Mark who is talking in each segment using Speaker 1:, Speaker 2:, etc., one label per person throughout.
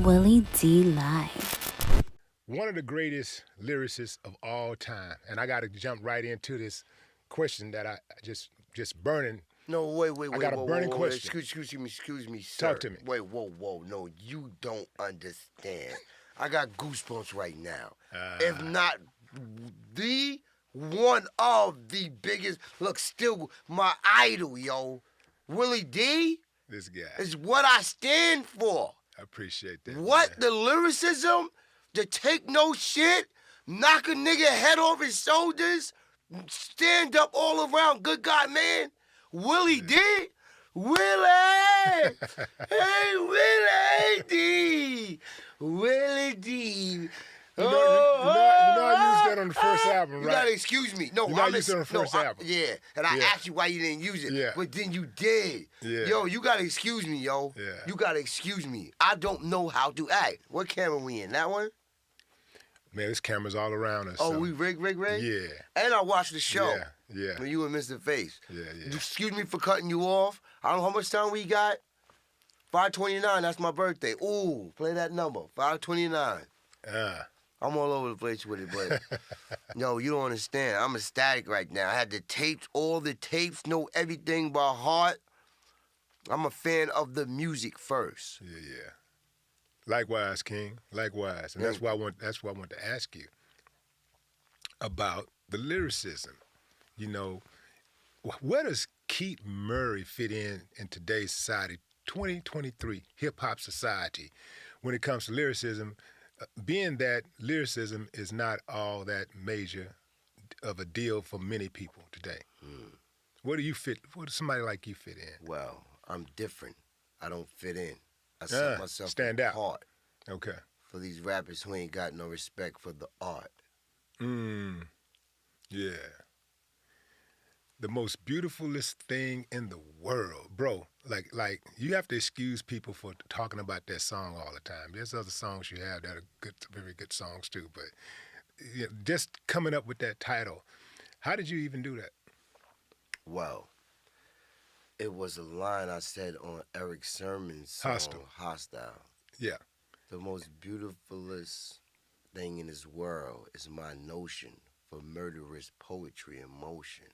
Speaker 1: Willie D Live.
Speaker 2: One of the greatest lyricists of all time, and I got to jump right into this question that I just burning.
Speaker 3: No, wait,
Speaker 2: I got a
Speaker 3: whoa,
Speaker 2: burning
Speaker 3: whoa, whoa.
Speaker 2: question.
Speaker 3: Excuse me,
Speaker 2: Talk
Speaker 3: sir.
Speaker 2: to me.
Speaker 3: Wait, whoa. No, you don't understand. I got goosebumps right now. If not the one of the biggest, look, still my idol, yo. Willie D
Speaker 2: This guy,
Speaker 3: is what I stand for.
Speaker 2: I appreciate that.
Speaker 3: What?
Speaker 2: Man.
Speaker 3: The lyricism? To take no shit? Knock a nigga head off his shoulders? Stand up all around, good God, man? Willie D? Willie! Hey, Willie D! Willie D!
Speaker 2: You know I used that on the first album,
Speaker 3: You
Speaker 2: right?
Speaker 3: gotta excuse me. No,
Speaker 2: You know I used it on the first album.
Speaker 3: Yeah, and I
Speaker 2: Yeah.
Speaker 3: asked you why you didn't use it.
Speaker 2: Yeah.
Speaker 3: But then you did.
Speaker 2: Yeah.
Speaker 3: Yo, you gotta excuse me, yo.
Speaker 2: Yeah.
Speaker 3: You gotta excuse me. I don't know how to act. What camera we in? That one?
Speaker 2: Man, there's cameras all around us.
Speaker 3: Oh,
Speaker 2: so.
Speaker 3: we rig?
Speaker 2: Yeah.
Speaker 3: And I watched the show.
Speaker 2: Yeah.
Speaker 3: When you and Mr. Face.
Speaker 2: Yeah.
Speaker 3: Excuse me for cutting you off. I don't know how much time we got. 5:29, that's my birthday. Ooh, play that number. 5:29. I'm all over the place with it, but no, you don't understand. I'm ecstatic right now. I had the tapes, all the tapes, know everything by heart. I'm a fan of the music first.
Speaker 2: Yeah. Likewise, King. Likewise, and that's why I want to ask you about the lyricism. You know, where does Keith Murray fit in today's society, 2023 hip hop society, when it comes to lyricism? Being that lyricism is not all that major of a deal for many people today. Where do you fit? Where does somebody like you fit in?
Speaker 3: Well, I'm different. I don't fit in. I set myself
Speaker 2: stand out.
Speaker 3: apart
Speaker 2: Okay.
Speaker 3: for these rappers who ain't got no respect for the art.
Speaker 2: Yeah. The most beautifulest thing in the world, bro. Like you have to excuse people for talking about that song all the time. There's other songs you have that are good, very good songs too. But just coming up with that title, how did you even do that?
Speaker 3: Well, it was a line I said on Eric Sermon's song, Hostile.
Speaker 2: Yeah.
Speaker 3: The most beautifulest thing in this world is my notion for murderous poetry and motion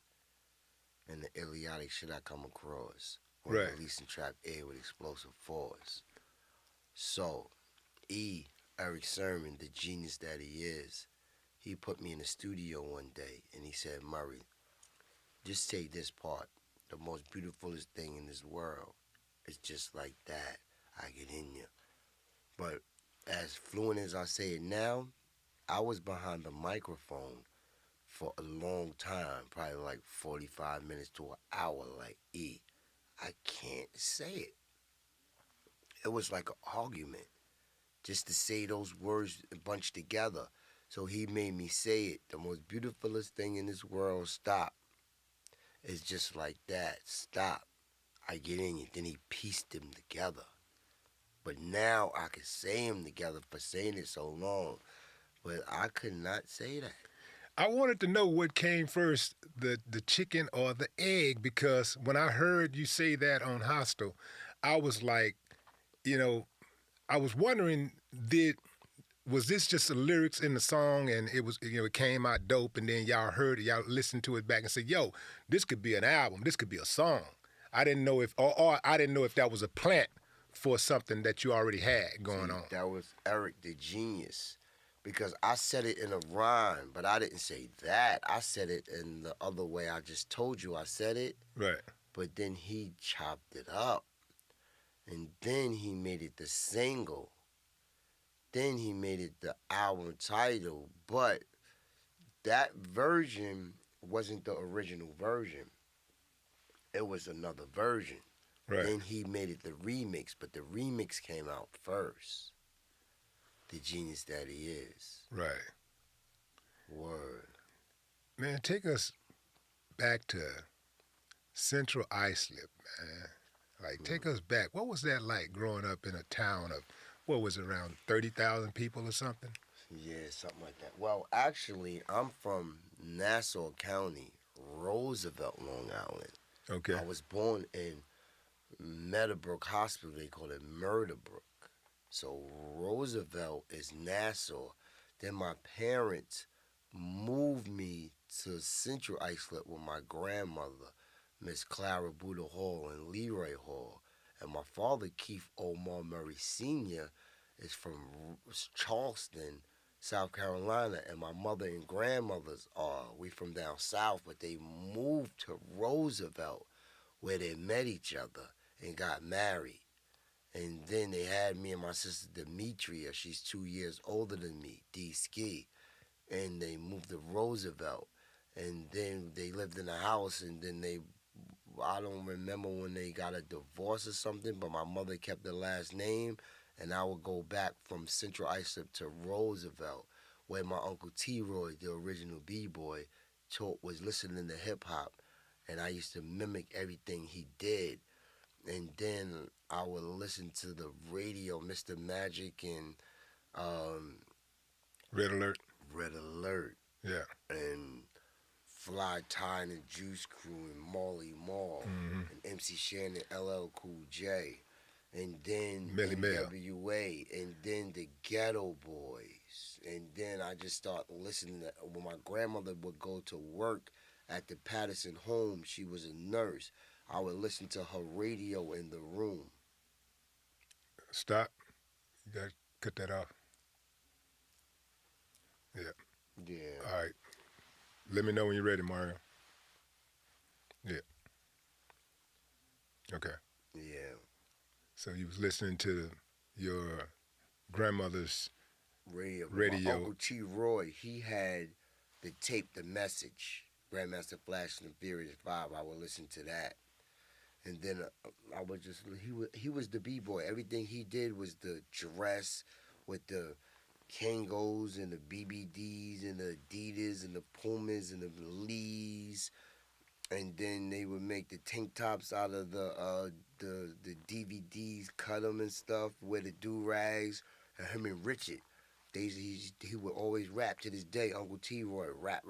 Speaker 3: and the idiotic shit I come across when
Speaker 2: Right.
Speaker 3: releasing trap air with explosive force. So, Eric Sermon, the genius that he is, he put me in the studio one day and he said, Murray, just take this part. The most beautifulest thing in this world is just like that. I get in you. But as fluent as I say it now, I was behind the microphone for a long time, probably like 45 minutes to an hour, like, I can't say it. It was like an argument just to say those words bunched together. So he made me say it. The most beautifulest thing in this world, stop. It's just like that. Stop. I get in you. Then he pieced them together. But now I can say them together for saying it so long. But I could not say that.
Speaker 2: I wanted to know what came first, the chicken or the egg, because when I heard you say that on Hostile, I was like, I was wondering, was this just the lyrics in the song and it came out dope, and then y'all heard it, y'all listened to it back and said, yo, this could be an album, this could be a song. I didn't know if that was a plant for something that you already had going on.
Speaker 3: That was Eric the genius. Because I said it in a rhyme, but I didn't say that. I said it in the other way I just told you I said it.
Speaker 2: Right.
Speaker 3: But then he chopped it up. And then he made it the single. Then he made it the album title. But that version wasn't the original version. It was another version.
Speaker 2: Right.
Speaker 3: Then he made it the remix, but the remix came out first. The genius that he is.
Speaker 2: Right.
Speaker 3: Word.
Speaker 2: Man, take us back to Central Islip, man. Like, take us back. What was that like growing up in a town of, what was it, around 30,000 people or something?
Speaker 3: Yeah, something like that. Well, actually, I'm from Nassau County, Roosevelt, Long Island.
Speaker 2: Okay.
Speaker 3: I was born in Meadowbrook Hospital. They call it Murderbrook. So Roosevelt is Nassau. Then my parents moved me to Central Islip with my grandmother, Miss Clara Buddha Hall and Leroy Hall. And my father, Keith Omar Murray Sr., is from Charleston, South Carolina. And my mother and grandmothers we from down south, but they moved to Roosevelt where they met each other and got married. And then they had me and my sister Demetria. She's 2 years older than me, D Ski. And they moved to Roosevelt. And then they lived in a house, and then I don't remember when they got a divorce or something, but my mother kept the last name, and I would go back from Central Islip to Roosevelt, where my Uncle T-Roy, the original B-boy, was listening to hip-hop, and I used to mimic everything he did. And then I would listen to the radio, Mr. Magic and
Speaker 2: Red Alert.
Speaker 3: Red Alert
Speaker 2: Yeah.
Speaker 3: and Fly Tie and the Juice Crew and Marley Marl and MC Shannon, LL Cool J, and then
Speaker 2: Melly Mel.
Speaker 3: NWA, and then the Ghetto Boys. And then I just started listening to, when my grandmother would go to work at the Patterson home, she was a nurse. I would listen to her radio in the room.
Speaker 2: Stop. You got to cut that off. Yeah.
Speaker 3: Yeah.
Speaker 2: All right. Let me know when you're ready, Mario. Yeah. Okay.
Speaker 3: Yeah.
Speaker 2: So you was listening to your grandmother's
Speaker 3: Radio.
Speaker 2: Radio.
Speaker 3: My Uncle T. Roy, he had the tape, The Message, Grandmaster Flash and the Furious 5. I would listen to that. And then I would just, he was the B-boy. Everything he did was the dress with the Kangos and the BBDs and the Adidas and the Pumas and the Lees. And then they would make the tank tops out of the DVDs, cut them and stuff, wear the do-rags. And him and Richard, he would always rap to this day. Uncle T-Roy, rap.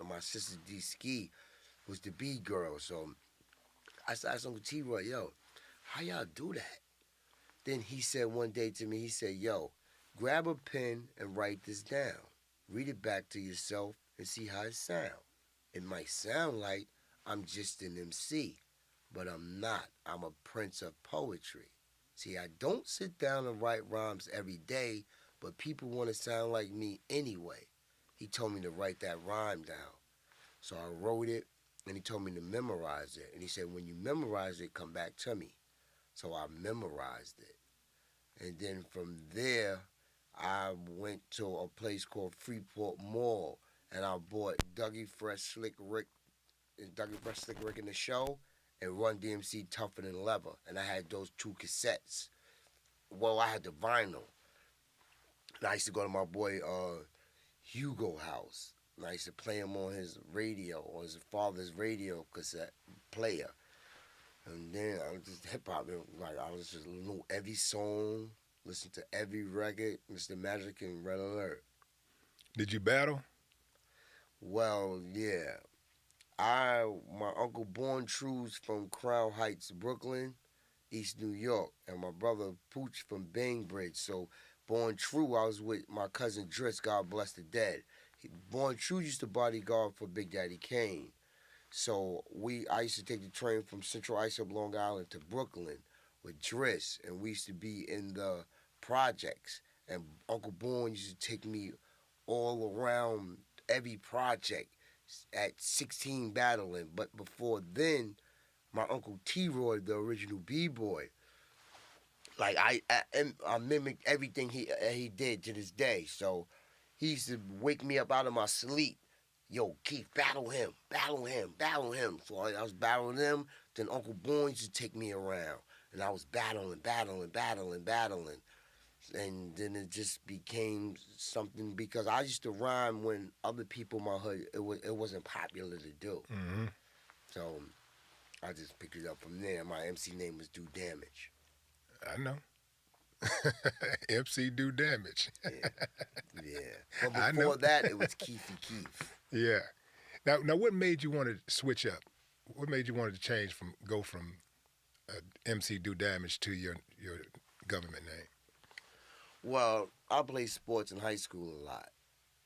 Speaker 3: And my sister D-Ski was the B-girl. So I asked Uncle T-Roy, yo, how y'all do that? Then he said one day to me, he said, yo, grab a pen and write this down. Read it back to yourself and see how it sounds. It might sound like I'm just an MC, but I'm not. I'm a prince of poetry. See, I don't sit down and write rhymes every day, but people want to sound like me anyway. He told me to write that rhyme down. So I wrote it, and he told me to memorize it. And he said, when you memorize it, come back to me. So I memorized it. And then from there, I went to a place called Freeport Mall, and I bought Dougie Fresh Slick Rick in the Show and Run DMC Tougher Than Leather. And I had those two cassettes. Well, I had the vinyl. And I used to go to my boy Hugo house. And I used to play him on his radio, on his father's radio cassette player. And then I was just hip-hop. Like, I was just knew every song, listen to every record, Mr. Magic and Red Alert.
Speaker 2: Did you battle?
Speaker 3: Well, yeah. My Uncle Born True's from Crown Heights, Brooklyn, East New York, and my brother Pooch from Bainbridge. So Born True, I was with my cousin Driss, God bless the dead. Born True used to bodyguard for Big Daddy Kane. So I used to take the train from Central Islip, Long Island to Brooklyn with Driss, and we used to be in the projects. And Uncle Born used to take me all around every project at 16 battling. But before then, my Uncle T-Roy, the original B-boy, like I mimicked everything he did to this day. So he used to wake me up out of my sleep. Yo, Keith, battle him. So I was battling him. Then Uncle Born used to take me around. And I was battling. And then it just became something because I used to rhyme when other people in my hood, it wasn't popular to do.
Speaker 2: Mm-hmm.
Speaker 3: So I just picked it up from there. My MC name was Do Damage.
Speaker 2: I know. MC Do Damage.
Speaker 3: Yeah. But before that, it was Keefy Keef.
Speaker 2: Yeah. Now, what made you want to switch up? What made you want to go from MC Do Damage to your government name?
Speaker 3: Well, I played sports in high school a lot.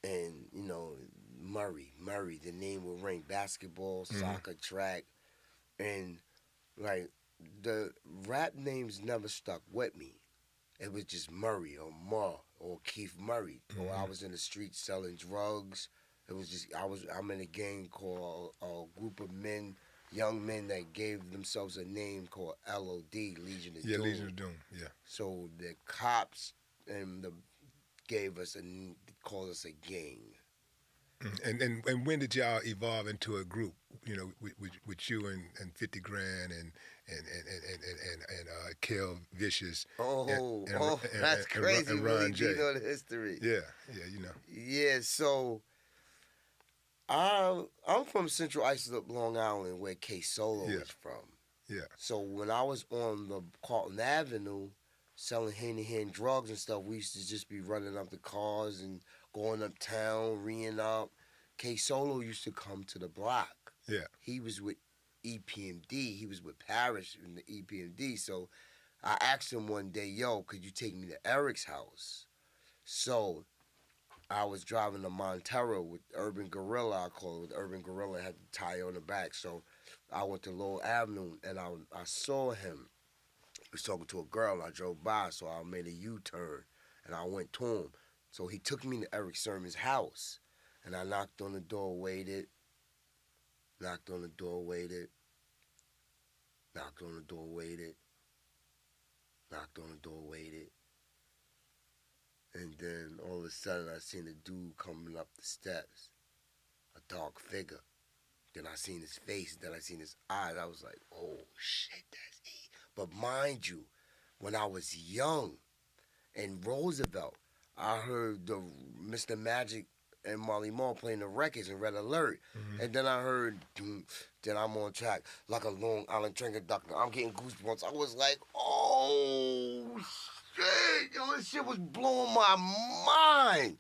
Speaker 3: And, you know, Murray, the name would ring. Basketball, soccer, track. And, like, the rap names never stuck with me. It was just Murray or Ma or Keith Murray. Or I was in the streets selling drugs. It was just, I'm in a gang called a group of men, young men that gave themselves a name called LOD, Legion of Doom.
Speaker 2: Yeah, Legion of Doom, yeah.
Speaker 3: So the cops and gave us called us a gang.
Speaker 2: And when did y'all evolve into a group? You know, with you and 50 Grand and Kel Vicious.
Speaker 3: That's crazy.
Speaker 2: And
Speaker 3: really
Speaker 2: Ron J.
Speaker 3: You know the history.
Speaker 2: Yeah, you know.
Speaker 3: Yeah, so I'm from Central Islip, Long Island, where K Solo is from.
Speaker 2: Yeah.
Speaker 3: So when I was on the Carlton Avenue selling hand-to-hand drugs and stuff, we used to just be running up the cars and going uptown, reeing up. K Solo used to come to the block.
Speaker 2: Yeah.
Speaker 3: He was with EPMD. He was with Parrish in the EPMD. So I asked him one day, yo, could you take me to Eric's house? So I was driving a Montero with Urban Gorilla, I call it. Urban Gorilla had the tire on the back. So I went to Lowell Avenue, and I saw him. He was talking to a girl, and I drove by, so I made a U-turn, and I went to him. So he took me to Eric Sermon's house, and I knocked on the door, waited, knocked on the door, waited, knocked on the door, waited, knocked on the door, waited. And then all of a sudden, I seen a dude coming up the steps, a dark figure. Then I seen his face, then I seen his eyes. I was like, oh, shit, that's he. But mind you, when I was young in Roosevelt, I heard the Mr. Magic and Marley Marl playing the records in Red Alert. And then I heard, then I'm on track, like a Long Island drinker doctor. I'm getting goosebumps. I was like, oh, shit. Yo, this shit was blowing my mind.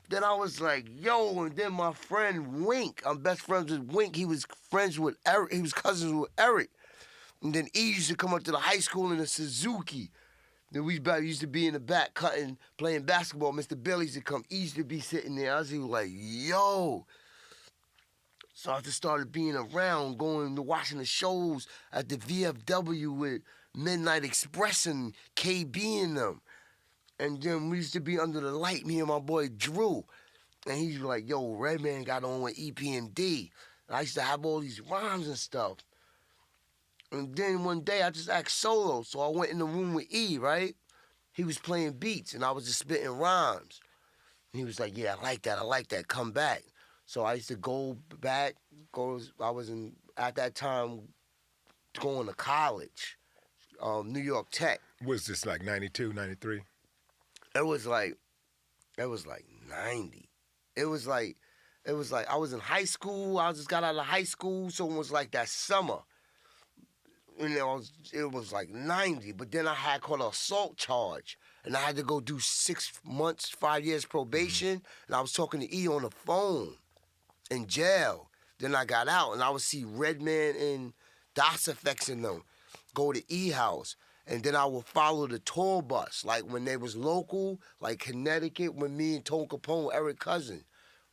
Speaker 3: Then I was like, yo, and then my friend Wink, I'm best friends with Wink. He was friends with Eric. He was cousins with Eric. And then E used to come up to the high school in a Suzuki. Then we used to be in the back cutting, playing basketball. Mr. Billy used to come. E used to be sitting there. I was like, yo. So I just started being around, going to watching the shows at the VFW with Midnight Express and KB and them. And then we used to be under the light, me and my boy Drew. And he's like, yo, Redman got on with EPMD. And I used to have all these rhymes and stuff. And then one day I just asked Solo. So I went in the room with E, right? He was playing beats and I was just spitting rhymes. And he was like, yeah, I like that, come back. So I used to go back, I was at that time going to college, New York Tech.
Speaker 2: Was this like 92, 93?
Speaker 3: It was like 90. It was like I was in high school. I just got out of high school, so it was like that summer. You know, it was like 90. But then I had caught an assault charge, and I had to go do 6 months, 5 years probation. And I was talking to E on the phone in jail. Then I got out, and I would see Redman and DOS Effects in them go to E house. And then I would follow the tour bus, like when they was local, like Connecticut, when me and Tone Capone, Eric Cousin,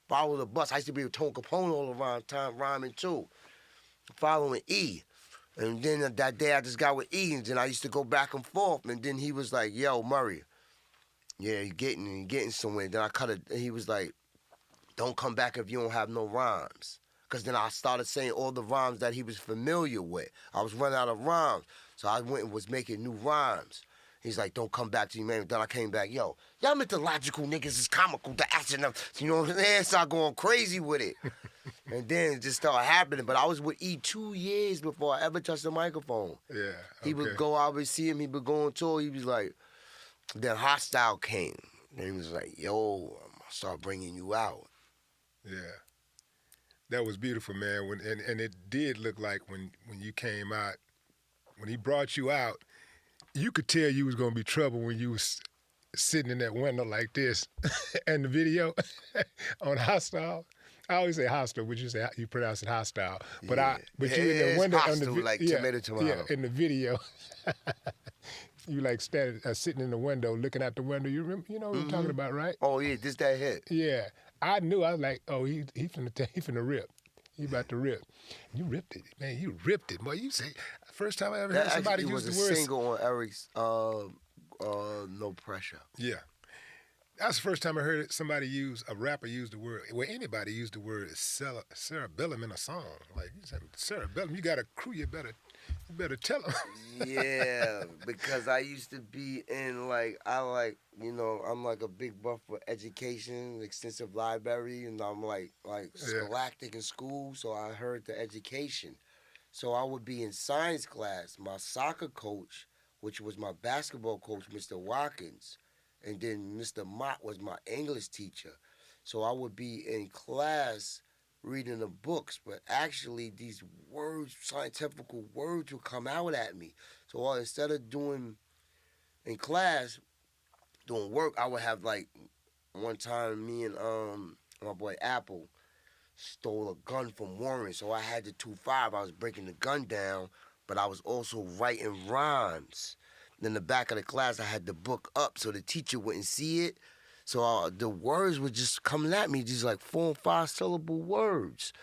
Speaker 3: follow the bus. I used to be with Tone Capone all around time, rhyming too, following E. And then that day I just got with E, and then I used to go back and forth. And then he was like, yo, Murray, yeah, you're getting somewhere. Then I cut it, and he was like, don't come back if you don't have no rhymes. Because then I started saying all the rhymes that he was familiar with. I was running out of rhymes. So I went and was making new rhymes. He's like, don't come back to you, man. Then I came back, yo, y'all mythological niggas is comical. The action of, you know what I'm saying? So I going crazy with it. And then it just started happening. But I was with E 2 years before I ever touched the microphone.
Speaker 2: Yeah, okay.
Speaker 3: He would go, I would see him, he would go on tour. He was like, then Hostile came. And he was like, yo, I'm going to start bringing you out.
Speaker 2: Yeah. That was beautiful, man. And it did look like when you came out, when he brought you out, you could tell you was gonna be trouble when you was sitting in that window like this, and the video on Hostile. I always say hostile, but you pronounce it hostile. But
Speaker 3: yeah.
Speaker 2: You in the window
Speaker 3: hostile,
Speaker 2: on the
Speaker 3: like tomato.
Speaker 2: Yeah, in the video. You like standing, sitting in the window, looking out the window. You remember? You know what I'm talking about, right?
Speaker 3: Oh yeah, this that hit.
Speaker 2: Yeah. I knew. I was like, oh, he finna rip. He about to rip. You ripped it, man. You ripped it. Boy, you say first time I ever heard
Speaker 3: That
Speaker 2: somebody
Speaker 3: actually
Speaker 2: use
Speaker 3: was
Speaker 2: the
Speaker 3: a
Speaker 2: word.
Speaker 3: single on Eric's No Pressure.
Speaker 2: Yeah. That's the first time I heard a rapper use the word, well, anybody use the word cerebellum in a song. Like, you said, cerebellum, you got a crew, you better tell them.
Speaker 3: Yeah, because I used to be in I'm like a big buff for education, extensive library, and I'm like scholastic in school, so I heard the education. So I would be in science class. My soccer coach, which was my basketball coach, Mr. Watkins, and then Mr. Mott was my English teacher. So I would be in class reading the books, but actually these words, scientific words would come out at me. So instead of doing in class, doing work, I would have like one time me and my boy Apple stole a gun from Warren. So I had the 2.5. I was breaking the gun down, but I was also writing rhymes. In the back of the class, I had the book up so the teacher wouldn't see it. So the words were just coming at me, these like 4 and 5 syllable words.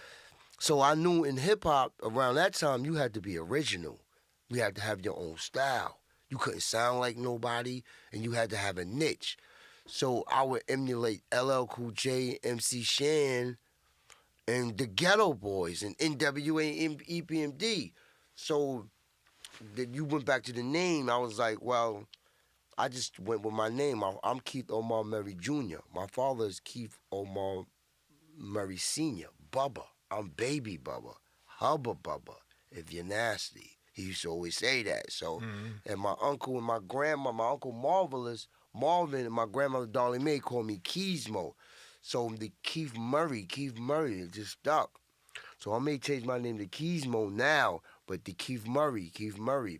Speaker 3: So I knew in hip hop around that time, you had to be original. You had to have your own style. You couldn't sound like nobody, and you had to have a niche. So I would emulate LL Cool J, MC Shan, and the Ghetto Boys, and NWA and EPMD. So you went back to the name. I was like, well, I just went with my name. I'm Keith Omar Murray Jr. My father is Keith Omar Murray Sr. Bubba. I'm Baby Bubba. Hubba Bubba, if you're nasty. He used to always say that. So, and my uncle and my grandma, my uncle Marvin, and my grandmother Darlie Mae called me Keysmo. So the Keith Murray, it just stuck. So I may change my name to Keysmo now, but the Keith Murray,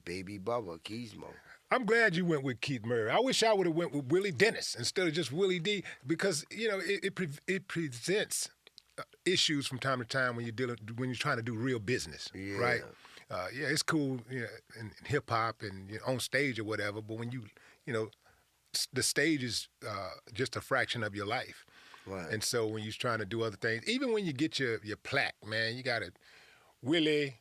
Speaker 3: Baby Bubba, Keysmo.
Speaker 2: I'm glad you went with Keith Murray. I wish I would have went with Willie Dennis instead of just Willie D, because it presents issues from time to time when you're trying to do real business, right? Yeah, it's cool, in hip hop and on stage or whatever. But when the stage is just a fraction of your life,
Speaker 3: Right.
Speaker 2: and so when you're trying to do other things, even when you get your plaque, man, you got it, Willie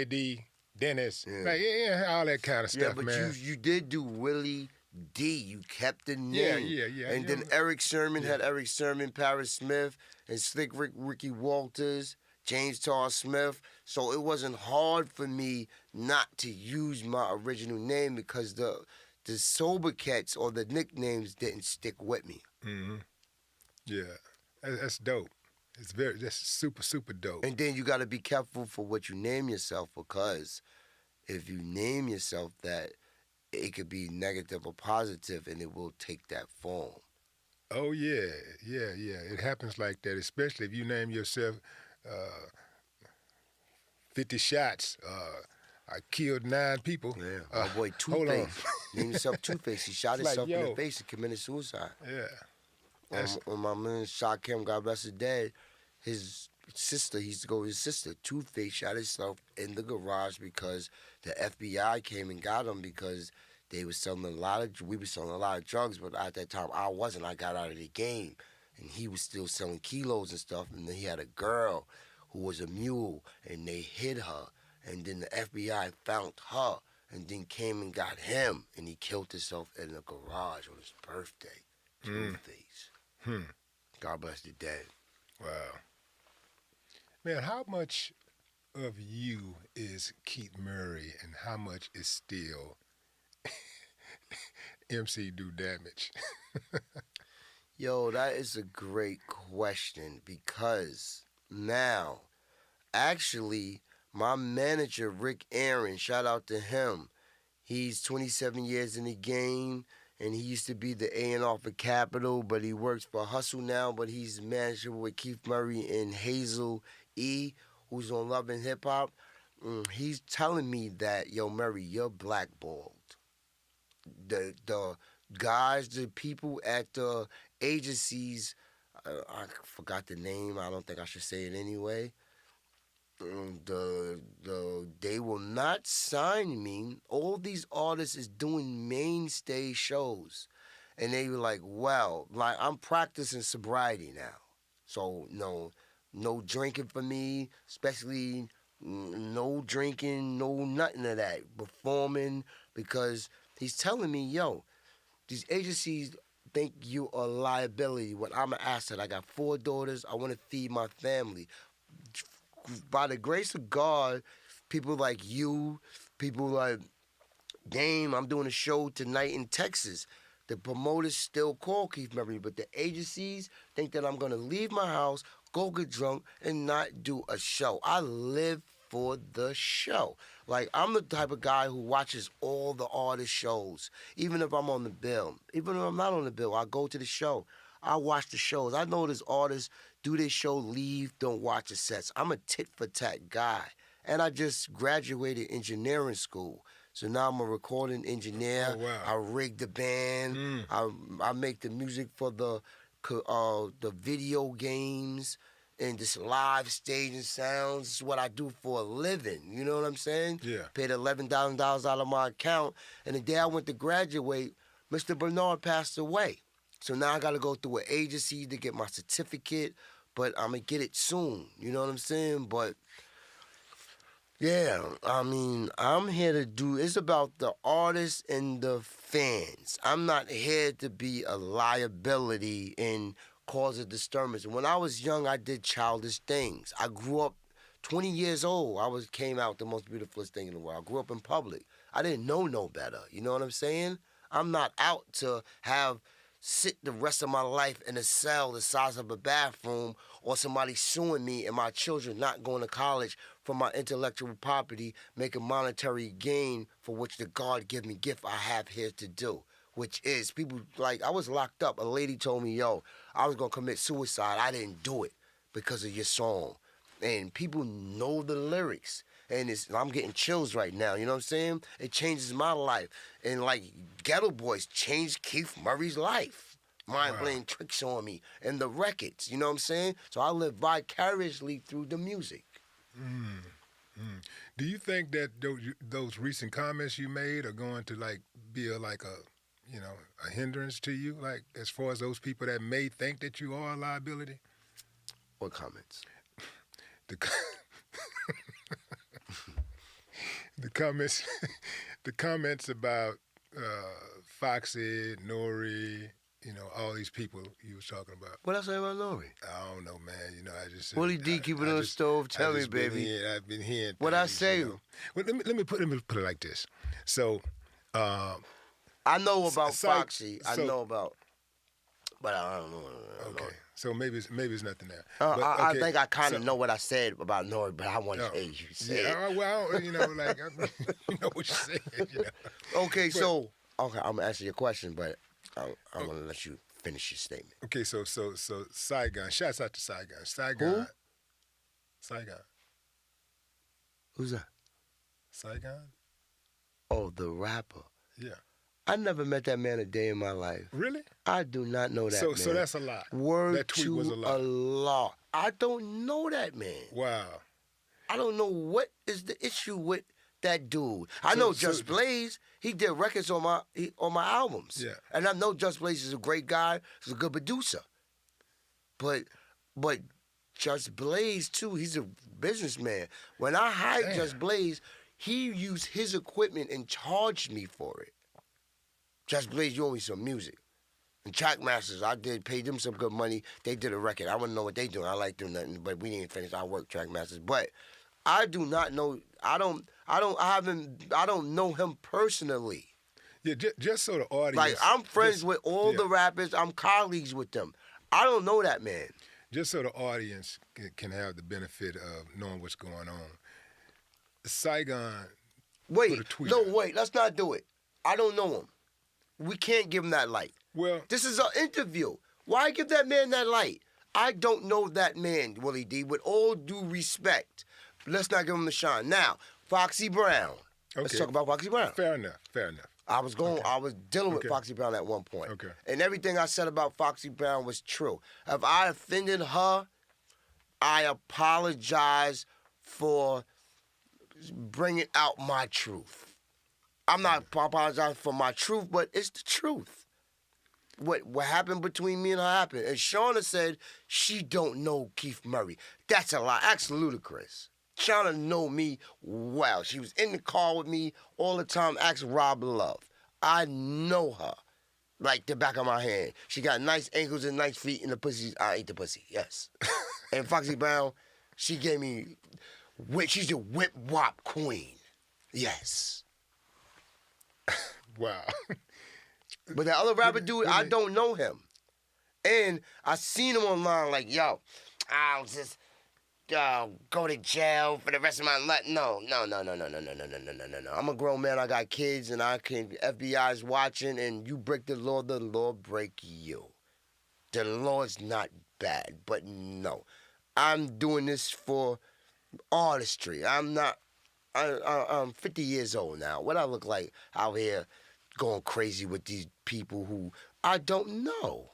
Speaker 2: D. Dennis, like, all that kind of stuff,
Speaker 3: but
Speaker 2: man.
Speaker 3: you did do Willie D. You kept the name.
Speaker 2: Yeah.
Speaker 3: And then Eric Sermon had Eric Sermon, Paris Smith, and Slick Ricky Walters, James Tar Smith. So it wasn't hard for me not to use my original name because the sobriquets or the nicknames didn't stick with me.
Speaker 2: Mm-hmm. Yeah, that's dope. That's super, super dope.
Speaker 3: And then you got to be careful for what you name yourself, because if you name yourself that, it could be negative or positive, and it will take that form.
Speaker 2: Oh, yeah. It happens like that, especially if you name yourself 50 shots. I killed 9 people.
Speaker 3: Yeah, my boy
Speaker 2: hold on.
Speaker 3: Two-Face. Named himself Two-Face. He shot himself in the face and committed suicide.
Speaker 2: Yeah.
Speaker 3: When my man shot him, God bless his dad, his sister, he used to go with his sister, Two-Face, shot himself in the garage because the FBI came and got him because we were selling a lot of drugs, but at that time I wasn't. I got out of the game, and he was still selling kilos and stuff, and then he had a girl who was a mule, and they hid her, and then the FBI found her, and then came and got him, and he killed himself in the garage on his birthday. Two-Face. God bless the dead.
Speaker 2: Wow. Man, how much of you is Keith Murray and how much is still MC Do Damage?
Speaker 3: Yo, that is a great question, because now, actually, my manager, Rick Aaron, shout out to him. He's 27 years in the game, and he used to be the A&R for Capitol, but he works for Hustle now, but he's manager with Keith Murray and Hazel E., who's on Love and Hip Hop. He's telling me that, yo, Murray, you're blackballed. The guys, the people at the agencies, I forgot the name, I don't think I should say it anyway, they will not sign me. All these artists is doing mainstay shows, and they were like, "Well, like I'm practicing sobriety now, so no drinking for me, especially no drinking, no nothing of that. Performing because he's telling me, yo, these agencies think you a liability when I'm an asset. I got 4 daughters. I want to feed my family. By the grace of God, people like you, people like Game, I'm doing a show tonight in Texas. The promoters still call Keith Murray, but the agencies think that I'm going to leave my house, go get drunk, and not do a show. I live for the show. Like, I'm the type of guy who watches all the artist shows, even if I'm on the bill. Even if I'm not on the bill, I go to the show. I watch the shows. I know there's artists do their show, leave, don't watch the sets. I'm a tit-for-tat guy. And I just graduated engineering school. So now I'm a recording engineer.
Speaker 2: Oh, wow.
Speaker 3: I rig the band. I make the music for the video games and this live staging sounds. This is what I do for a living. You know what I'm saying?
Speaker 2: Yeah.
Speaker 3: Paid $11,000 out of my account. And the day I went to graduate, Mr. Bernard passed away. So now I got to go through an agency to get my certificate. But I'm going to get it soon. You know what I'm saying? But yeah, I mean, I'm here to do, it's about the artists and the fans. I'm not here to be a liability and cause a disturbance. When I was young, I did childish things. I grew up 20 years old. Came out the most beautifulest thing in the world. I grew up in public. I didn't know no better. You know what I'm saying? I'm not out to sit the rest of my life in a cell the size of a bathroom or somebody suing me and my children not going to college for my intellectual property, making monetary gain for which the God-given gift I have here to do, which is people like, I was locked up. A lady told me, yo, I was going to commit suicide. I didn't do it because of your song. And people know the lyrics. And I'm getting chills right now, you know what I'm saying? It changes my life. And like Ghetto Boys changed Keith Murray's life. Mind playing tricks on me and the records, you know what I'm saying? So I live vicariously through the music.
Speaker 2: Do you think that those recent comments you made are going to be a hindrance to you, like as far as those people that may think that you are a liability?
Speaker 3: What comments?
Speaker 2: The comments about Foxy, Nori, all these people you was talking about.
Speaker 3: What I say about Nori?
Speaker 2: I don't know, man. I just
Speaker 3: Willie D, keep it on the stove. Tell me, baby.
Speaker 2: I've been hearing
Speaker 3: what
Speaker 2: things,
Speaker 3: I say.
Speaker 2: Well, let me put it like this. So,
Speaker 3: I know about Foxy. I know about, but I don't know.
Speaker 2: Okay. So maybe it's nothing there.
Speaker 3: I think I kind of know what I said about Nori, but I want to hear you say it.
Speaker 2: Well, you know what you said.
Speaker 3: Okay, so I'm gonna answer your question, but I'm gonna let you finish your statement.
Speaker 2: Okay, so Saigon. Shouts out to Saigon. Saigon.
Speaker 3: Who?
Speaker 2: Saigon.
Speaker 3: Who's that?
Speaker 2: Saigon.
Speaker 3: Oh, the rapper.
Speaker 2: Yeah.
Speaker 3: I never met that man a day in my life.
Speaker 2: Really?
Speaker 3: I do not know that man.
Speaker 2: So that's a lie.
Speaker 3: Word
Speaker 2: that tweet
Speaker 3: to
Speaker 2: was a lie.
Speaker 3: Allah. I don't know that man.
Speaker 2: Wow.
Speaker 3: I don't know what is the issue with that dude. I know Just Blaze. He did records on my albums.
Speaker 2: Yeah.
Speaker 3: And I know Just Blaze is a great guy. He's a good producer. But Just Blaze too. He's a businessman. When I hired Just Blaze, he used his equipment and charged me for it. Just Blaze, you owe me some music. And Trackmasters, paid them some good money. They did a record. I wouldn't know what they doing. I like them nothing, but we didn't finish our work, Trackmasters. But I do not know. I don't know him personally.
Speaker 2: Yeah, just so the audience.
Speaker 3: Like I'm friends with all the rappers. I'm colleagues with them. I don't know that man.
Speaker 2: Just so the audience can have the benefit of knowing what's going on. Saigon.
Speaker 3: Wait,
Speaker 2: put a tweet
Speaker 3: no,
Speaker 2: out.
Speaker 3: wait. Let's not do it. I don't know him. We can't give him that light.
Speaker 2: Well,
Speaker 3: this is an interview. Why give that man that light? I don't know that man, Willie D. With all due respect, let's not give him the shine. Now, Foxy Brown.
Speaker 2: Okay.
Speaker 3: Let's talk about Foxy Brown.
Speaker 2: Fair enough.
Speaker 3: I was dealing with Foxy Brown at one point.
Speaker 2: Okay.
Speaker 3: And everything I said about Foxy Brown was true. If I offended her, I apologize for bringing out my truth. I'm not apologizing for my truth, but it's the truth. What happened between me and her happened. And Shauna said she don't know Keith Murray. That's a lie. Ask Ludacris. Shauna know me well. She was in the car with me all the time. Ask Rob Love. I know her like the back of my hand. She got nice ankles and nice feet, and the pussy, I ate the pussy, yes. And Foxy Brown, she gave me, she's a whip wop queen, yes.
Speaker 2: Wow.
Speaker 3: But the other rapper dude, I don't know him. And I seen him online like, yo, I'll just go to jail for the rest of my life. No. I'm a grown man. I got kids, and FBI's watching, and you break the law break you. The law's not bad, but no. I'm doing this for artistry. I'm 50 years old now. What I look like out here going crazy with these people who I don't know.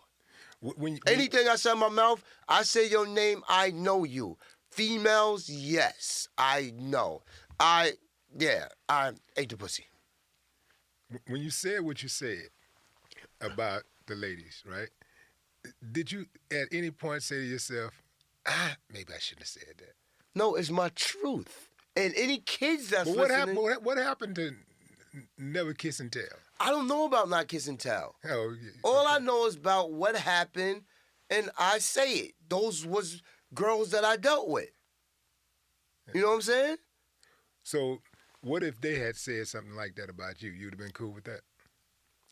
Speaker 3: Anything I say in my mouth, I say your name, I know you. Females, yes, I know. I ate the pussy.
Speaker 2: When you said what you said about the ladies, right? Did you at any point say to yourself, maybe I shouldn't have said that?
Speaker 3: No, it's my truth. And any kids that's listening...
Speaker 2: What happened to Never Kiss and Tell?
Speaker 3: I don't know about Not Kiss and Tell.
Speaker 2: Oh, yeah.
Speaker 3: All I know is about what happened, and I say it. Those was girls that I dealt with. You know what I'm saying?
Speaker 2: So what if they had said something like that about you? You'd have been cool with that?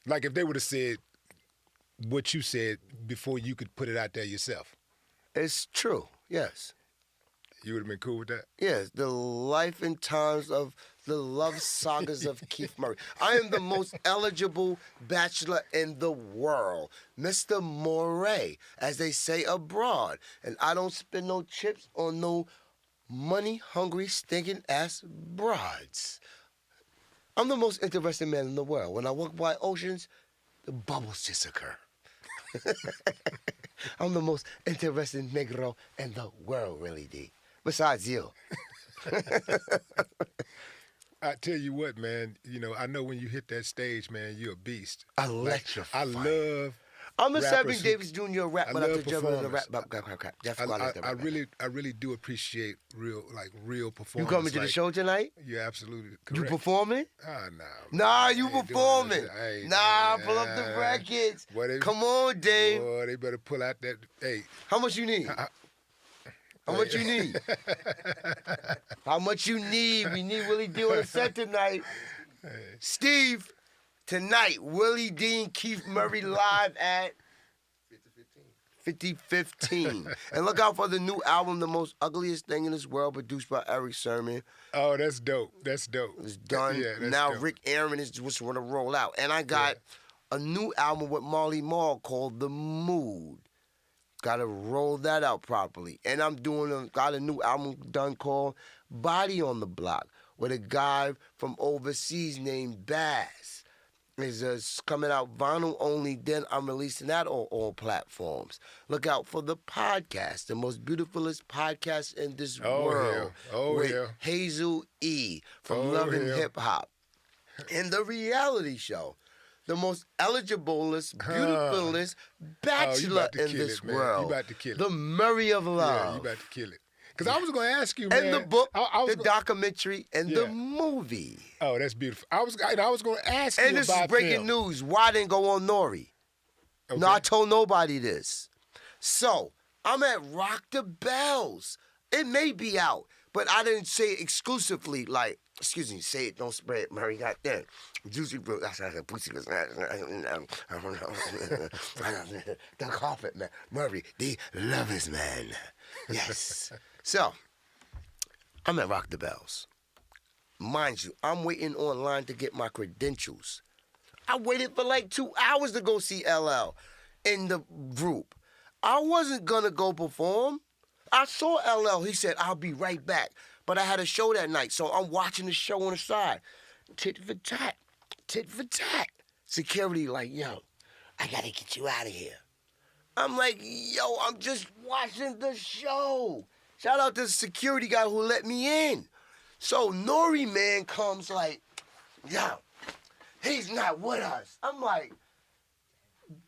Speaker 2: Like if they would have said what you said before you could put it out there yourself?
Speaker 3: It's true, yes.
Speaker 2: You would have been cool with that?
Speaker 3: Yes, the life and times of the love sagas of Keith Murray. I am the most eligible bachelor in the world. Mr. Moray, as they say abroad. And I don't spend no chips on no money-hungry, stinking-ass broads. I'm the most interesting man in the world. When I walk by oceans, the bubbles just occur. I'm the most interesting Negro in the world, really, D. Besides you.
Speaker 2: I tell you what, man, I know when you hit that stage, man, you're a beast.
Speaker 3: Electrifying.
Speaker 2: I love
Speaker 3: I'm a Sammy
Speaker 2: rappers
Speaker 3: Davis Jr. rap, but I'm the general of the rap.
Speaker 2: I really do appreciate real performance.
Speaker 3: You coming to the show tonight?
Speaker 2: You're absolutely correct.
Speaker 3: You performing?
Speaker 2: No.
Speaker 3: Nah, you performing. Nah, pull up the brackets. Come on, Dave.
Speaker 2: Boy, they better pull out that. Hey.
Speaker 3: How much you need? How much you need? How much you need? We need Willie D on the set tonight. Steve, tonight, Willie D and Keith Murray live at 5015. And look out for the new album, The Most Ugliest Thing in This World, produced by Eric Sermon.
Speaker 2: Oh, that's dope. It's
Speaker 3: done.
Speaker 2: Yeah,
Speaker 3: now
Speaker 2: dope.
Speaker 3: Rick Aaron is just going to roll out. And I got a new album with Marley Marl called The Mood. Got to roll that out properly. And I'm got a new album done called Body on the Block with a guy from overseas named Bass. It's coming out vinyl only, then I'm releasing that on all platforms. Look out for the podcast, the most beautifulest podcast in this world. With Hazel E. from Love and Hip Hop. And the reality show. The most eligiblest, beautifulest bachelor in this world.
Speaker 2: You about to kill it.
Speaker 3: The Murray of Love.
Speaker 2: Yeah, you about to kill it. Because I was going to ask you, man.
Speaker 3: And the book, the documentary, and the movie.
Speaker 2: Oh, that's beautiful. I was going to ask you about
Speaker 3: And this is breaking news. Why didn't go on Nori? Okay. No, I told nobody this. So, I'm at Rock the Bells. It may be out, but I didn't say it exclusively, like, excuse me, say it, don't spread it, Murray, got that. Juicy fruit, that's how the pussy was, the carpet, man. Murray, the lovers, man. Yes. So, I'm at Rock the Bells. Mind you, I'm waiting online to get my credentials. I waited for like 2 hours to go see LL in the group. I wasn't gonna go perform. I saw LL. He said, I'll be right back. But I had a show that night, so I'm watching the show on the side. Tit for tat. Tit for tat. Security like, yo, I gotta get you out of here. I'm like, yo, I'm just watching the show. Shout out to the security guy who let me in. So Nori man comes like, yo, he's not with us. I'm like,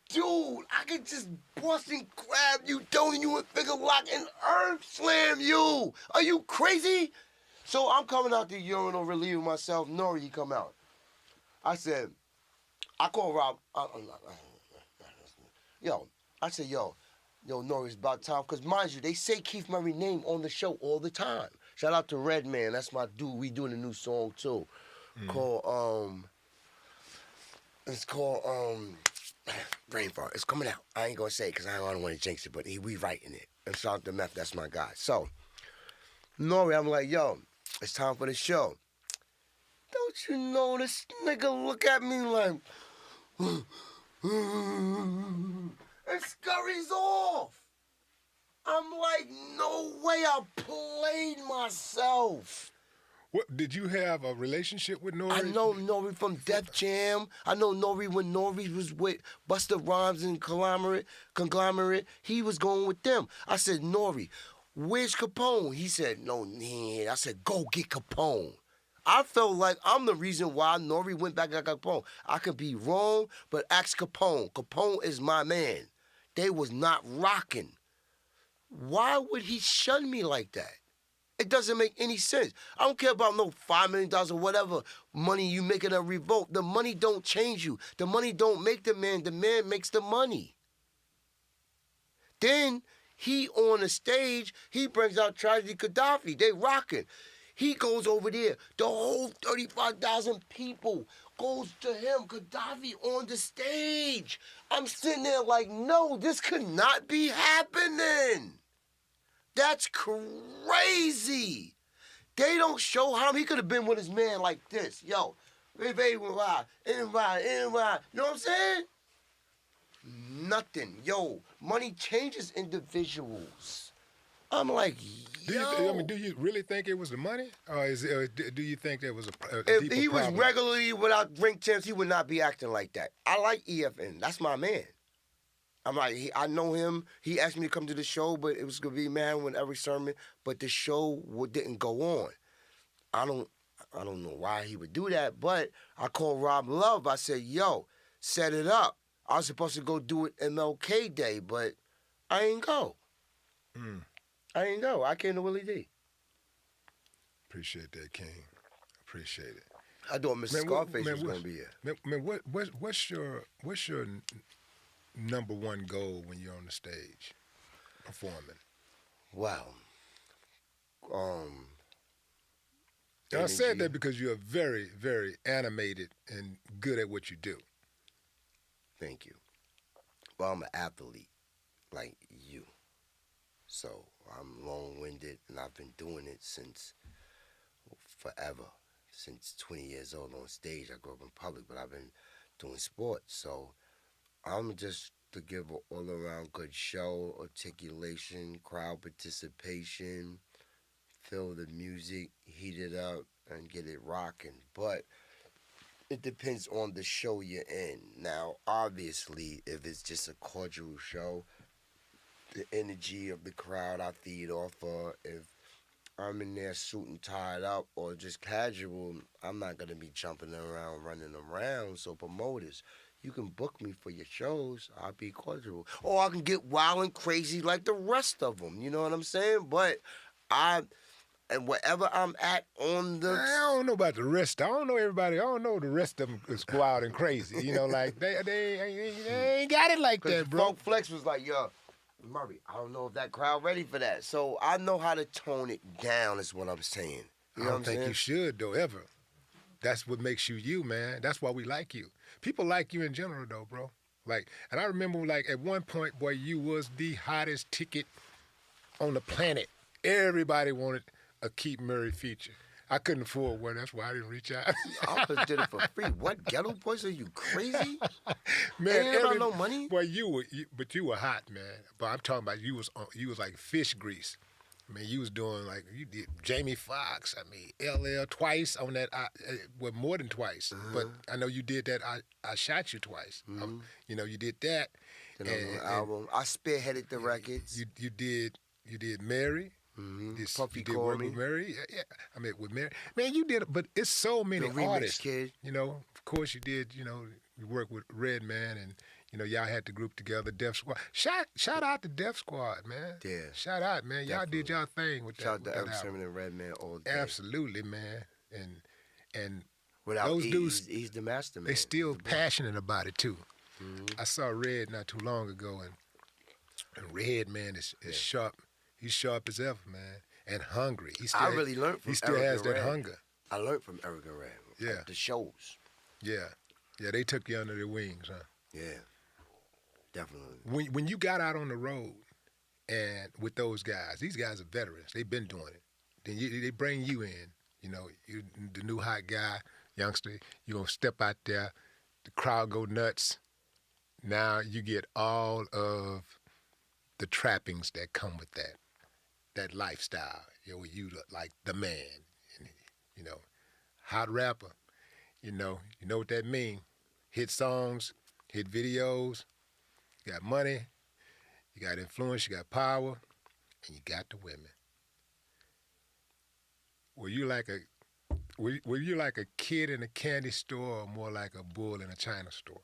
Speaker 3: dude, I could just bust and grab you, don't you, and finger lock and earth slam you. Are you crazy? So I'm coming out the urinal, relieving myself. Nori, he come out. I said, I call Rob. I said, yo, Nori, it's about time. Because mind you, they say Keith Murray name on the show all the time. Shout out to Redman. That's my dude. We doing a new song, too. It's called, Brain Fart. It's coming out. I ain't going to say it because I don't want to jinx it, but we writing it. And shout out to Meth. That's my guy. So, Nori, I'm like, yo, it's time for the show. Don't you know this nigga look at me like, and scurries off. I'm like, no way, I played myself.
Speaker 2: What did you have a relationship with Nori?
Speaker 3: I know Nori from Def Jam. I know Nori when Nori was with Busta Rhymes and Conglomerate. He was going with them. I said, Nori, where's Capone? He said, no, I said, go get Capone. I felt like I'm the reason why Nori went back to Capone. I could be wrong, but ask Capone. Capone is my man. They was not rocking. Why would he shun me like that? It doesn't make any sense. I don't care about no $5 million or whatever money you make in a revolt. The money don't change you. The money don't make the man. The man makes the money. Then he on the stage, he brings out Tragedy Gaddafi. They rocking. He goes over there. The whole 35,000 people goes to him, Gaddafi on the stage. I'm sitting there like, no, this could not be happening. That's crazy. They don't show how he could have been with his man like this. Yo, baby, ride, in ride. You know what I'm saying? Nothing. Yo, money changes individuals. I'm like, yo.
Speaker 2: Do you really think it was the money? Or do you think there was a
Speaker 3: If
Speaker 2: deeper
Speaker 3: he was
Speaker 2: problem?
Speaker 3: regularly without drink champs, he would not be acting like that. I like EFN. That's my man. I'm like, I know him. He asked me to come to the show, but it was going to be Man with Eric Sermon, but the show didn't go on. I don't know why he would do that, but I called Rob Love. I said, yo, set it up. I was supposed to go do it MLK Day, but I ain't go. I ain't go. I came to Willie D.
Speaker 2: Appreciate that, King. Appreciate it.
Speaker 3: I thought Mr. Scarface was going to be here.
Speaker 2: Man, what's your number one goal when you're on the stage performing?
Speaker 3: Wow.
Speaker 2: I said that because you're very, very animated and good at what you do.
Speaker 3: Thank you. Well, I'm an athlete like you. So I'm long-winded, and I've been doing it since forever. Since 20 years old on stage. I grew up in public, but I've been doing sports. So I'm just to give an all-around good show, articulation, crowd participation, feel the music, heat it up, and get it rocking. But it depends on the show you're in. Now, obviously, if it's just a cordial show, the energy of the crowd I feed off of. If I'm in there suit and tied up or just casual, I'm not going to be jumping around, running around. So promoters, you can book me for your shows. I'll be cordial. Or I can get wild and crazy like the rest of them. You know what I'm saying? But and wherever I'm at on the...
Speaker 2: I don't know about the rest. I don't know everybody. I don't know the rest of them is wild and crazy. You know, like they ain't got it like that, bro.
Speaker 3: Funk Flex was like, yo, Murray, I don't know if that crowd ready for that. So I know how to tone it down is what I'm saying. You know
Speaker 2: I don't think you should, though, ever. That's what makes you you, man. That's why we like you. People like you in general, though, bro. Like, and I remember, like, at one point, boy, you was the hottest ticket on the planet. Everybody wanted a Keith Murray feature. I couldn't afford one. That's why I didn't reach out.
Speaker 3: I just did it for free. What, Ghetto Boys? Are you crazy?
Speaker 2: Man,
Speaker 3: ain't about no money.
Speaker 2: Boy, you were hot, man. But I'm talking about you was like fish grease. I mean, you was doing like, you did Jamie Foxx. I mean, LL twice on that. Well, more than twice. But I know you did that. I Shot You twice. You know, you did that.
Speaker 3: Then on the album, I spearheaded the records.
Speaker 2: You did Mary.
Speaker 3: Puffy
Speaker 2: You did work with
Speaker 3: Coleman,
Speaker 2: Mary. Yeah. I mean, with Mary. Man, you did. But it's so many
Speaker 3: the Remix
Speaker 2: artists.
Speaker 3: Kid.
Speaker 2: You know, of course you did. You know, you worked with Redman, and you know y'all had the group together, Def Squad. Shout out to Def Squad, man.
Speaker 3: Yeah,
Speaker 2: Shout out, man. Y'all did
Speaker 3: definitely.
Speaker 2: y'all thing with
Speaker 3: Shout out
Speaker 2: that
Speaker 3: to Eric
Speaker 2: album.
Speaker 3: Sermon and Redman all day.
Speaker 2: Absolutely, man. And
Speaker 3: Without
Speaker 2: those
Speaker 3: E,
Speaker 2: dudes,
Speaker 3: he's the master man.
Speaker 2: they still
Speaker 3: He's the boss.
Speaker 2: passionate about it too.
Speaker 3: Mhm.
Speaker 2: I saw Red not too long ago, and Red, man, is sharp. He's sharp as ever, man, and hungry. He still,
Speaker 3: I really learned from
Speaker 2: he still
Speaker 3: Eric
Speaker 2: has
Speaker 3: and
Speaker 2: that
Speaker 3: Red.
Speaker 2: hunger.
Speaker 3: I learned from Eric and Red.
Speaker 2: Yeah.
Speaker 3: The shows.
Speaker 2: Yeah, they took you under their wings, huh?
Speaker 3: Yeah. Definitely.
Speaker 2: When you got out on the road and with those guys, these guys are veterans. They've been doing it. Then they bring you in. You know, you the new hot guy, youngster. You gonna step out there. The crowd go nuts. Now you get all of the trappings that come with that lifestyle. You know, you look like the man. And, you know, hot rapper. You know what that mean. Hit songs, hit videos. You got money, you got influence, you got power, and you got the women. Were you like a kid in a candy store, or more like a bull in a China store?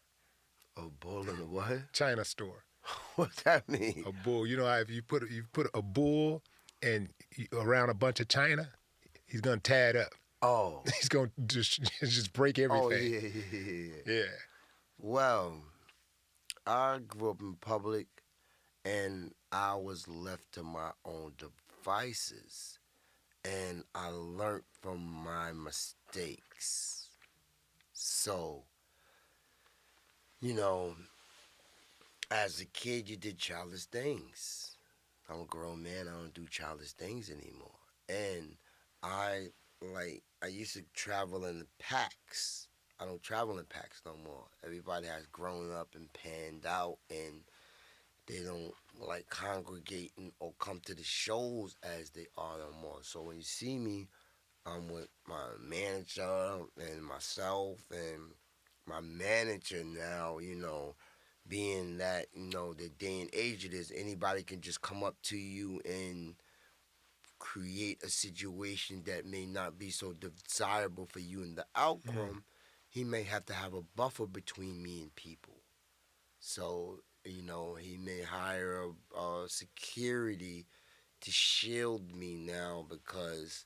Speaker 3: A bull in a what?
Speaker 2: China store.
Speaker 3: What's that mean?
Speaker 2: A bull. You know how if you put a bull and around a bunch of china, he's gonna tie it up.
Speaker 3: Oh.
Speaker 2: He's gonna just break everything.
Speaker 3: Oh, yeah.
Speaker 2: Yeah.
Speaker 3: Well, I grew up in public, and I was left to my own devices, and I learned from my mistakes. So, you know, as a kid, you did childish things. I'm a grown man. I don't do childish things anymore. And I used to travel in packs. I don't travel in packs no more. Everybody has grown up and panned out, and they don't like congregating or come to the shows as they are no more. So when you see me, I'm with my manager and myself, and my manager now, you know, being that, you know, the day and age it is, anybody can just come up to you and create a situation that may not be so desirable for you in the outcome. He may have to have a buffer between me and people. So, you know, he may hire a security to shield me now because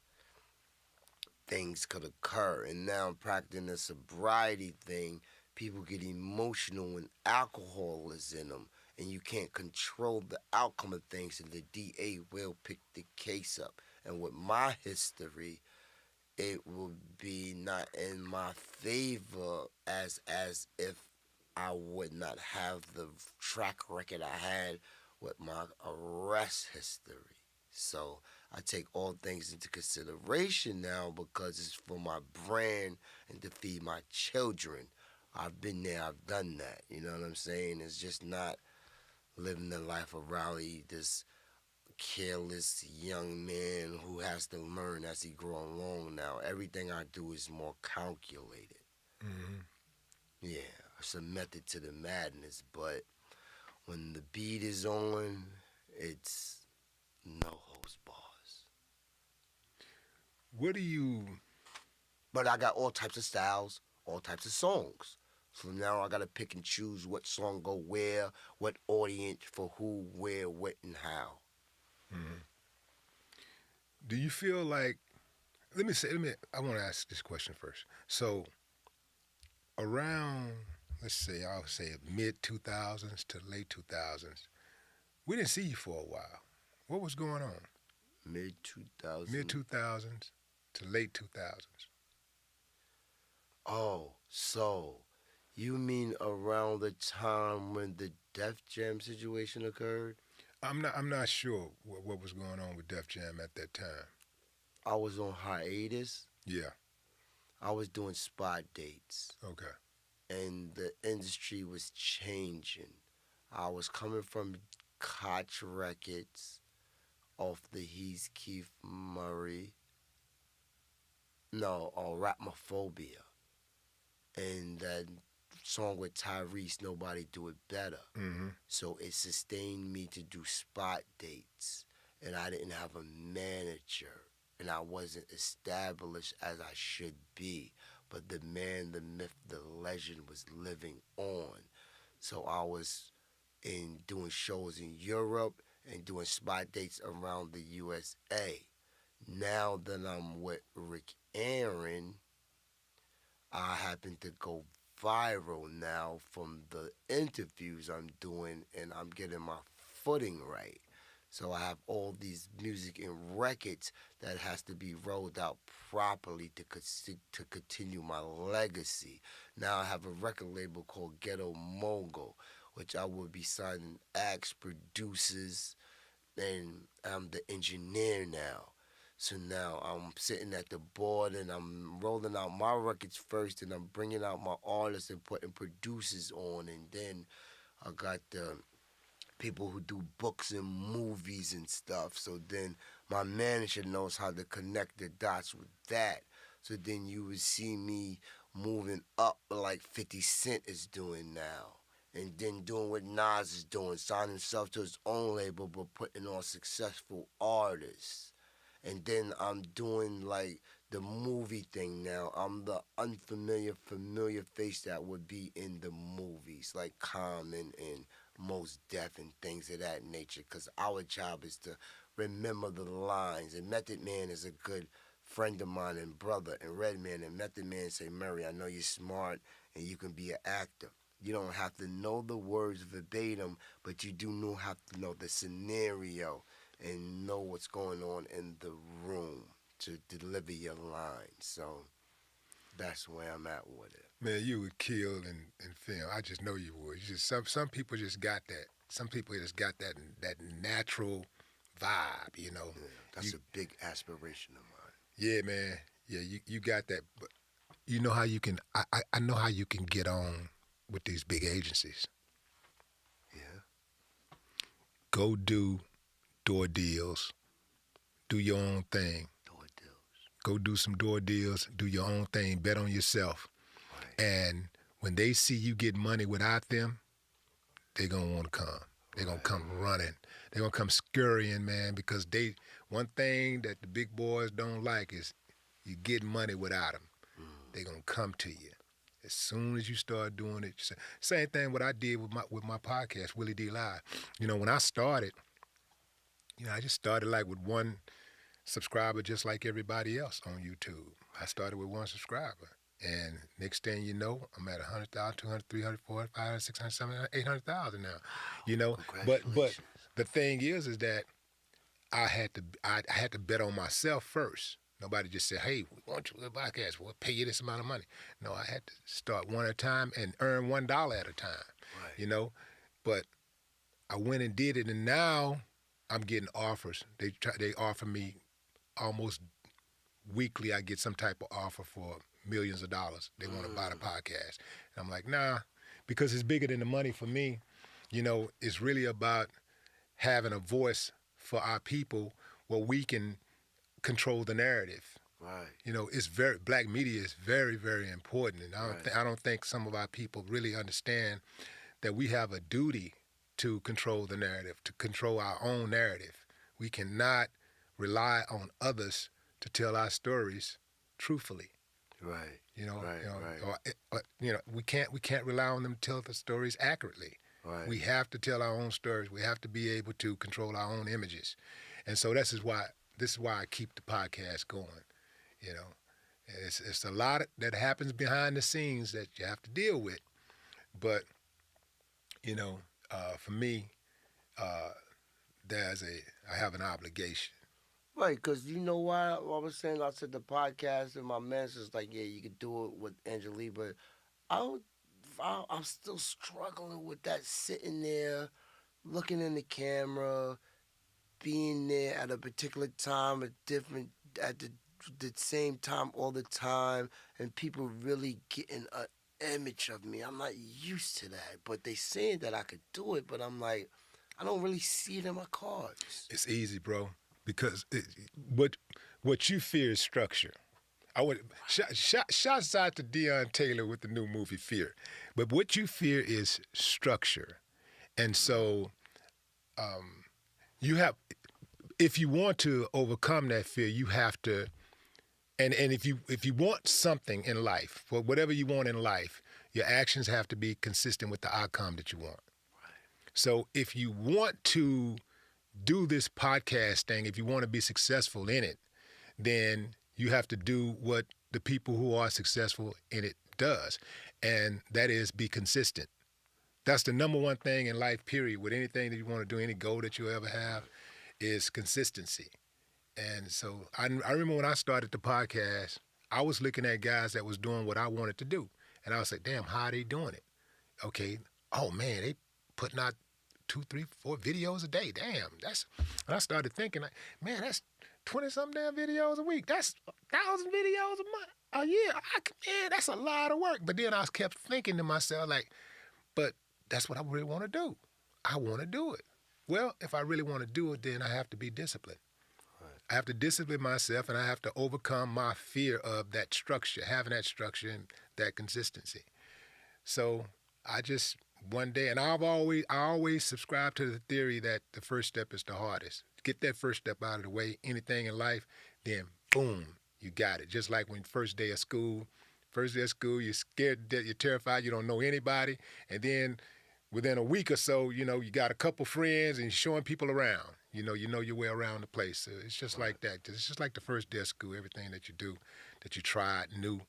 Speaker 3: things could occur. And now I'm practicing a sobriety thing. People get emotional when alcohol is in them, and you can't control the outcome of things, and the DA will pick the case up. And with my history, it will be not in my favor as if I would not have the track record I had with my arrest history. So I take all things into consideration now because it's for my brand and to feed my children. I've been there, I've done that. You know what I'm saying? It's just not living the life of Raleigh, this careless young man who has to learn as he grows along now. Everything I do is more calculated.
Speaker 2: Mm-hmm.
Speaker 3: Yeah, it's a method to the madness, but when the beat is on, it's no holds bars.
Speaker 2: What do you...
Speaker 3: But I got all types of styles, all types of songs. So now I got to pick and choose what song go where, what audience, for who, where, what, and how.
Speaker 2: Mm-hmm. Do you feel like... I want to ask this question first. So, around, I'll say mid-2000s to late 2000s, we didn't see you for a while. What was going on?
Speaker 3: Mid-2000s.
Speaker 2: Mid-2000s to late 2000s.
Speaker 3: Oh, so you mean around the time when the Def Jam situation occurred?
Speaker 2: I'm not sure what was going on with Def Jam at that time.
Speaker 3: I was on hiatus.
Speaker 2: Yeah.
Speaker 3: I was doing spot dates.
Speaker 2: Okay.
Speaker 3: And the industry was changing. I was coming from Koch Records off the Heath Keith Murray. No, on Rapmophobia. And that song with Tyrese, Nobody Do It Better.
Speaker 2: Mm-hmm.
Speaker 3: So it sustained me to do spot dates. and I didn't have a manager, and I wasn't established as I should be. But the man, the myth, the legend was living on. So I was in doing shows in Europe and doing spot dates around the USA. Now that I'm with Rick Aaron, I happen to go viral now from the interviews I'm doing, and I'm getting my footing right. So I have all these music and records that has to be rolled out properly to continue my legacy. Now I have a record label called Ghetto Mogul, which I will be signing acts, producers, and I'm the engineer now. So now I'm sitting at the board and I'm rolling out my records first, and I'm bringing out my artists and putting producers on, and then I got the people who do books and movies and stuff. So then my manager knows how to connect the dots with that. So then you would see me moving up like 50 Cent is doing now. And then doing what Nas is doing, signing himself to his own label but putting on successful artists. And then I'm doing like the movie thing now. I'm the unfamiliar, familiar face that would be in the movies, like Common and Mos Def and things of that nature. Because our job is to remember the lines. And Method Man is a good friend of mine and brother. And Redman and Method Man say, Murray, I know you're smart and you can be an actor. You don't have to know the words verbatim, but you do have to know the scenario and know what's going on in the room to deliver your lines. So that's where I'm at with it.
Speaker 2: Man, you would kill in film. I just know you would. You just some people just got that. Some people just got that natural vibe, you know.
Speaker 3: Yeah, that's a big aspiration of mine.
Speaker 2: Yeah, man. Yeah, you got that. But you know how you can. I know how you can get on with these big agencies.
Speaker 3: Yeah.
Speaker 2: Go do door deals. Do your own thing.
Speaker 3: Door deals.
Speaker 2: Go do some door deals. Do your own thing. Bet on yourself.
Speaker 3: Right.
Speaker 2: And when they see you get money without them, they're going to want to come. They're going to come running. They're going to come scurrying, man, because one thing that the big boys don't like is you get money without them. They're going to come to you. As soon as you start doing it, same thing what I did with my podcast, Willie D Live. You know, when I started, I just started like with one subscriber just like everybody else on YouTube. I started with one subscriber. And next thing you know, I'm at 100,000, 200, 300, 400, 500, 600, 700, 800,000 now. You know, but the thing is that I had to bet on myself first. Nobody just said, hey, we want you to do a podcast. We'll pay you this amount of money. No, I had to start one at a time and earn $1 at a time, you know. But I went and did it, and now I'm getting offers. They offer me almost weekly. I get some type of offer for millions of dollars. They want to buy the podcast. And I'm like, nah, because it's bigger than the money for me. You know, it's really about having a voice for our people where we can control the narrative.
Speaker 3: Right.
Speaker 2: You know, black media is very, very important. And I don't think some of our people really understand that we have a duty to control the narrative, to control our own narrative. We cannot rely on others to tell our stories truthfully.
Speaker 3: Right.
Speaker 2: We can't rely on them to tell the stories accurately.
Speaker 3: Right.
Speaker 2: We have to tell our own stories. We have to be able to control our own images. And so this is why I keep the podcast going. You know, and it's a lot that happens behind the scenes that you have to deal with. But you know, for me, I have an obligation.
Speaker 3: Right, because you know why I was saying I said the podcast and my manager's like, yeah, you could do it with Angelique, but I'm still struggling with that, sitting there, looking in the camera, being there at a particular time, at the same time all the time, and people really getting an image of me. I'm not used to that, but they saying that I could do it, but I'm like, I don't really see it in my cards.
Speaker 2: It's easy, bro. Because what you fear is structure. Shouts out to Deion Taylor with the new movie Fear. But what you fear is structure. And so you have, if you want to overcome that fear, you have to. And if you want something in life, for whatever you want in life, your actions have to be consistent with the outcome that you want. So if you want to do this podcast thing, if you want to be successful in it, then you have to do what the people who are successful in it does, and that is be consistent. That's the number one thing in life, period, with anything that you want to do, any goal that you ever have, is consistency. And so I remember when I started the podcast, I was looking at guys that was doing what I wanted to do. And I was like, damn, how are they doing it? Okay, oh man, they putting out 2, 3, 4 videos a day. Damn, and I started thinking, like, man, that's 20-something damn videos a week. That's 1,000 videos a month, a year. Man, that's a lot of work. But then I kept thinking to myself, like, but that's what I really want to do. I want to do it. Well, if I really want to do it, then I have to be disciplined. I have to discipline myself, and I have to overcome my fear of that structure, having that structure and that consistency. So I just, one day, and I always subscribe to the theory that the first step is the hardest. Get that first step out of the way, anything in life, then boom, you got it. Just like when first day of school, you're scared, you're terrified, you don't know anybody, and then within a week or so, you got a couple friends and you're showing people around. You know your way around the place. So it's just like that. It's just like the first day of school. Everything that you do, that you tried new,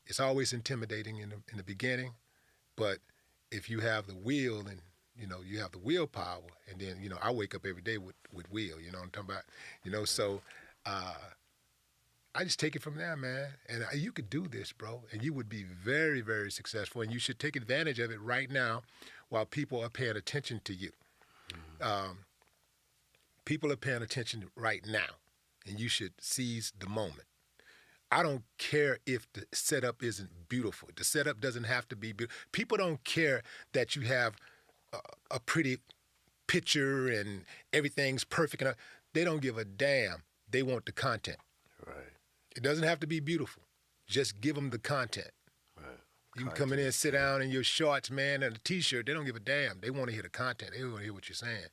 Speaker 2: it's always intimidating in the beginning. But if you have the will and you have the willpower, and then I wake up every day with will. You know what I'm talking about. So I just take it from there, man. And you could do this, bro, and you would be very, very successful. And you should take advantage of it right now, while people are paying attention to you. People are paying attention right now, and you should seize the moment. I don't care if the setup isn't beautiful. The setup doesn't have to be beautiful. People don't care that you have a pretty picture and everything's perfect. They don't give a damn. They want the content.
Speaker 3: Right.
Speaker 2: It doesn't have to be beautiful. Just give them the content.
Speaker 3: Right.
Speaker 2: You can come in there and sit down in your shorts, man, and a T-shirt. They don't give a damn. They want to hear the content. They want to hear what you're saying.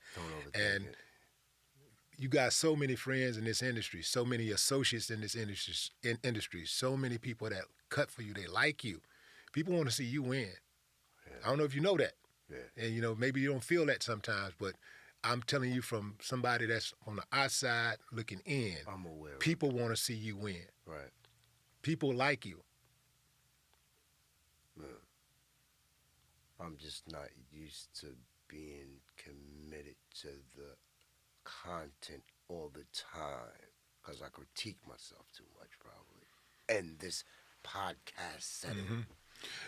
Speaker 2: And you got so many friends in this industry, so many associates in this industry, so many people that cut for you. They like you. People want to see you win. Yeah. I don't know if you know that. Yeah. And, maybe you don't feel that sometimes, but I'm telling you from somebody that's on the outside looking in.
Speaker 3: I'm aware.
Speaker 2: People want to see you win.
Speaker 3: Right.
Speaker 2: People like you.
Speaker 3: I'm just not used to being committed to the content all the time, because I critique myself too much, probably. And this podcast setting.
Speaker 2: Mm-hmm.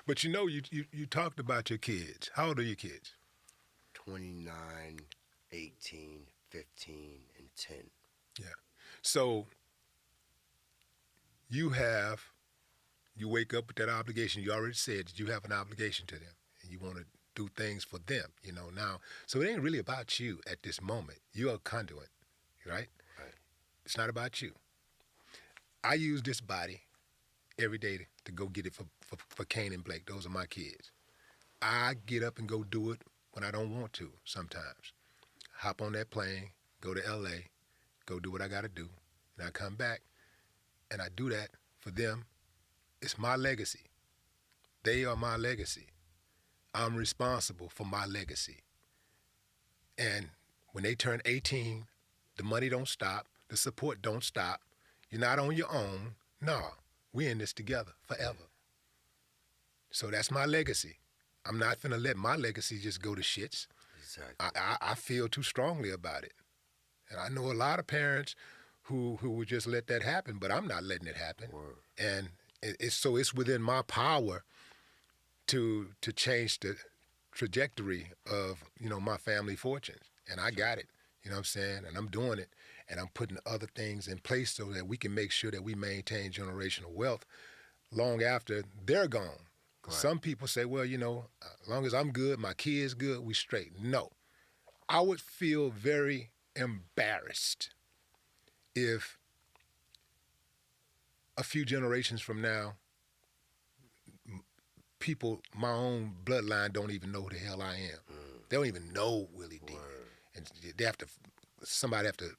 Speaker 2: But you talked about your kids. How old are your kids?
Speaker 3: 29, 18, 15, and 10.
Speaker 2: Yeah. So you wake up with that obligation. You already said that you have an obligation to them, and you want to do things for them, now. So it ain't really about you at this moment. You're a conduit, right?
Speaker 3: Right.
Speaker 2: It's not about you. I use this body every day to go get it for Kane and Blake. Those are my kids. I get up and go do it when I don't want to sometimes. Hop on that plane, go to L.A., go do what I got to do, and I come back, and I do that for them. It's my legacy. They are my legacy. I'm responsible for my legacy. And when they turn 18, the money don't stop, the support don't stop. You're not on your own. No, we're in this together forever. So that's my legacy. I'm not finna let my legacy just go to shits.
Speaker 3: Exactly.
Speaker 2: I feel too strongly about it. And I know a lot of parents who would just let that happen, but I'm not letting it happen.
Speaker 3: Word.
Speaker 2: And it's within my power to change the trajectory of, my family fortunes. And I got it, you know what I'm saying? And I'm doing it, and I'm putting other things in place so that we can make sure that we maintain generational wealth long after they're gone. Right. Some people say, well, as long as I'm good, my kid's good, we straight. No. I would feel very embarrassed if a few generations from now, people, my own bloodline, don't even know who the hell I am. They don't even know Willie D. And somebody have to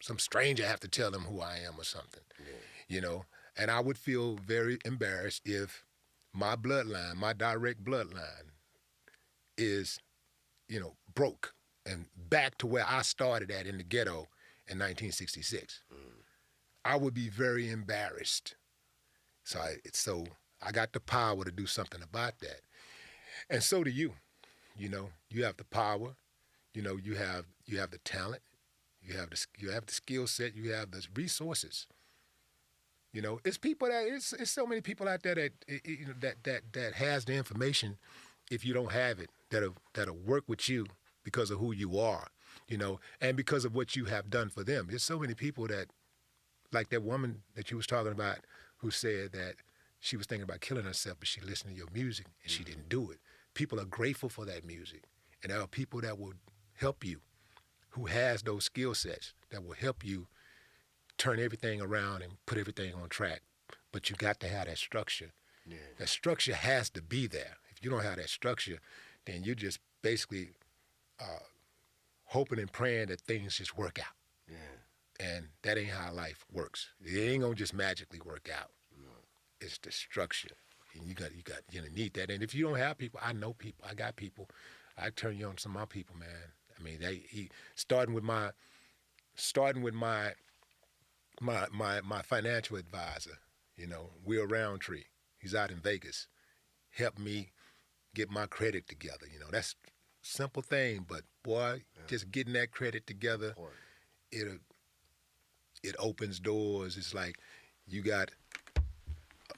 Speaker 2: some stranger have to tell them who I am or something,
Speaker 3: Yeah.
Speaker 2: you know. And I would feel very embarrassed if my bloodline, my direct bloodline, is, you know, broke and back to where I started at in the ghetto in 1966. I would be very embarrassed. So I got the power to do something about that. And so do you. You know, you have the power. You know, you have the talent. You have the skill set. You have the resources. You know, it's people that it's so many people out there that you know that has the information. If you don't have it, that'll work with you because of who you are. You know, and because of what you have done for them. There's so many people that, like that woman that you was talking about, who said that she was thinking about killing herself, but she listened to your music and she didn't do it. People are grateful for that music, and there are people that will help you, who has those skill sets that will help you turn everything around and put everything on track. But you got to have that structure.
Speaker 3: Yeah.
Speaker 2: That structure has to be there. If you don't have that structure, then you're just basically hoping and praying that things just work out.
Speaker 3: Yeah.
Speaker 2: And that ain't how life works. It ain't gonna just magically work out.
Speaker 3: No.
Speaker 2: It's the structure, and you need that. And if you don't have people, I know people. I got people. I turn you on to some of my people, man. I mean, starting with my financial advisor. You know, Will Roundtree. He's out in Vegas. Helped me get my credit together. You know, that's a simple thing, but boy, just getting that credit together, it opens doors. It's like you got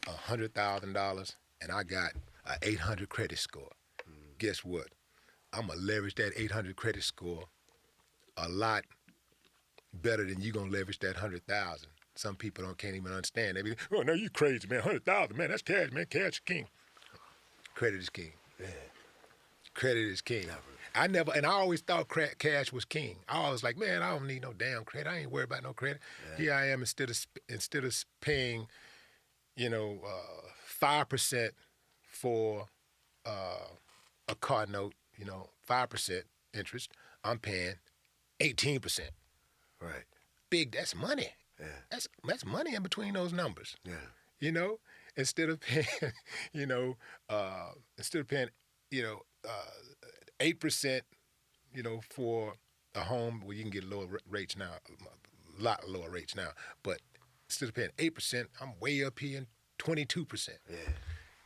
Speaker 2: $100,000 and I got an 800 credit score. Guess what? I'm gonna leverage that 800 credit score a lot better than you gonna leverage that 100,000. Some people can't even understand. They be, oh no, you crazy, man. 100,000, man, that's cash, man. Cash is king. Credit is king.
Speaker 3: Yeah.
Speaker 2: Credit is king.
Speaker 3: Never.
Speaker 2: I always thought cash was king. I always like, man, I don't need no damn credit. I ain't worried about no credit.
Speaker 3: Yeah.
Speaker 2: Here I am, instead of paying, 5% for a car note, 5% interest, I'm paying 18%.
Speaker 3: Right.
Speaker 2: Big, that's money.
Speaker 3: Yeah.
Speaker 2: That's money in between those numbers.
Speaker 3: Yeah.
Speaker 2: Instead of paying, 8%, for a home where you can get lower rates now, a lot lower rates now. But instead of paying 8%, I'm way up here in 22%.
Speaker 3: Yeah.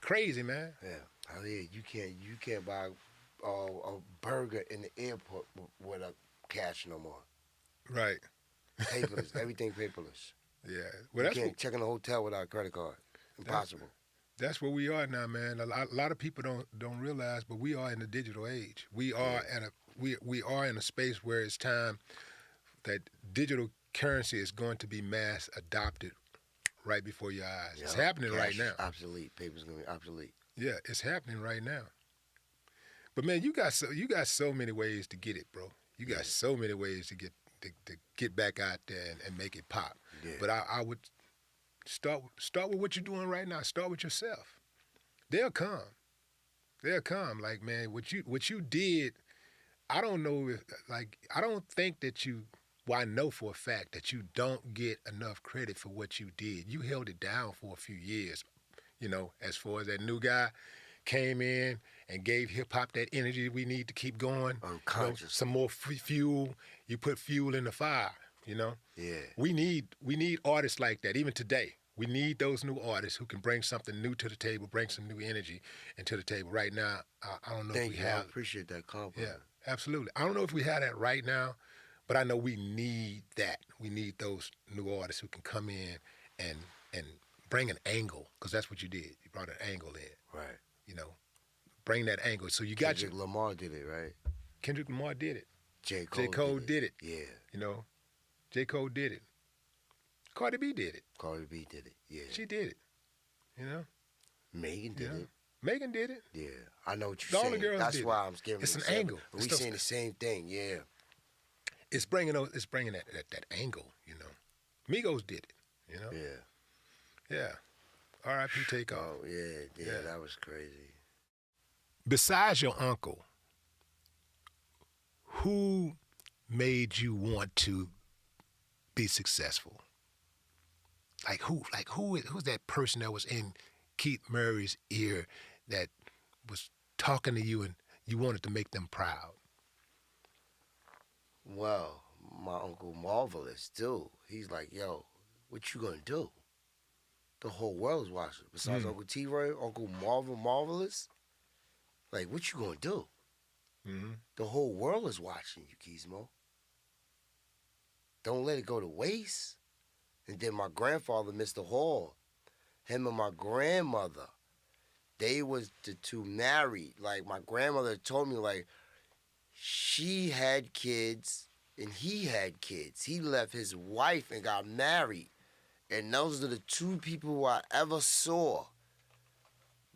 Speaker 2: Crazy, man.
Speaker 3: Yeah. Oh yeah, you can't buy a burger in the airport with a cash no more.
Speaker 2: Right.
Speaker 3: Paperless, everything paperless.
Speaker 2: Yeah. Well,
Speaker 3: You can't check in a hotel without a credit card. Impossible.
Speaker 2: That's where we are now, man. A lot of people don't realize, but we are in the digital age. We are we are in a space where it's time that digital currency is going to be mass adopted right before your eyes.
Speaker 3: Yeah.
Speaker 2: It's happening right
Speaker 3: Cash
Speaker 2: now.
Speaker 3: Obsolete. Paper's gonna be obsolete.
Speaker 2: Yeah, it's happening right now. But man, you got so many ways to get it, bro. You got so many ways to get back out there and make it pop.
Speaker 3: Yeah.
Speaker 2: But I would start with what you're doing right now. Start with yourself. They'll come. Like, man, what you did, I don't know I don't think that you. Well, I know for a fact that you don't get enough credit for what you did. You held it down for a few years, as far as that new guy came in and gave hip hop that energy we need to keep going.
Speaker 3: Unconscious.
Speaker 2: Some more fuel. You put fuel in the fire.
Speaker 3: Yeah.
Speaker 2: We need artists like that. Even today, we need those new artists who can bring something new to the table, bring some new energy into the table. Right now, I don't know
Speaker 3: Thank
Speaker 2: if we
Speaker 3: you.
Speaker 2: have.
Speaker 3: I appreciate that compliment.
Speaker 2: Yeah, absolutely. I don't know if we have that right now, but I know we need that. We need those new artists who can come in and bring an angle, because that's what you did. You brought an angle in.
Speaker 3: Right.
Speaker 2: Bring that angle. So you got
Speaker 3: Kendrick Lamar did it, right?
Speaker 2: Kendrick Lamar did it.
Speaker 3: J. Cole,
Speaker 2: did it.
Speaker 3: Yeah.
Speaker 2: J. Cole did it. Cardi B did it.
Speaker 3: Cardi B did it. Yeah.
Speaker 2: She did it.
Speaker 3: Megan did it.
Speaker 2: Megan did it.
Speaker 3: Yeah. I know what you're
Speaker 2: All
Speaker 3: saying.
Speaker 2: the girls
Speaker 3: That's
Speaker 2: did
Speaker 3: why
Speaker 2: it.
Speaker 3: I'm giving
Speaker 2: It's
Speaker 3: it
Speaker 2: an angle.
Speaker 3: We saying the same thing. Yeah.
Speaker 2: It's bringing that angle. Migos did it.
Speaker 3: Yeah.
Speaker 2: Yeah. R.I.P. Takeoff.
Speaker 3: Oh yeah.
Speaker 2: Yeah.
Speaker 3: That was crazy.
Speaker 2: Besides your uncle, who made you want to be successful? Who's that person that was in Keith Murray's ear that was talking to you and you wanted to make them proud?
Speaker 3: Well, my Uncle Marvelous, too. He's like, yo, what you gonna do? The whole world's watching. Besides Uncle T-Ray, Uncle Marvelous. Like, what you gonna do?
Speaker 2: Mm-hmm.
Speaker 3: The whole world is watching you, Gizmo. Don't let it go to waste. And then my grandfather, Mr. Hall, him and my grandmother, they was the two married. Like, my grandmother told me, like, she had kids and he had kids. He left his wife and got married. And those are the two people who I ever saw.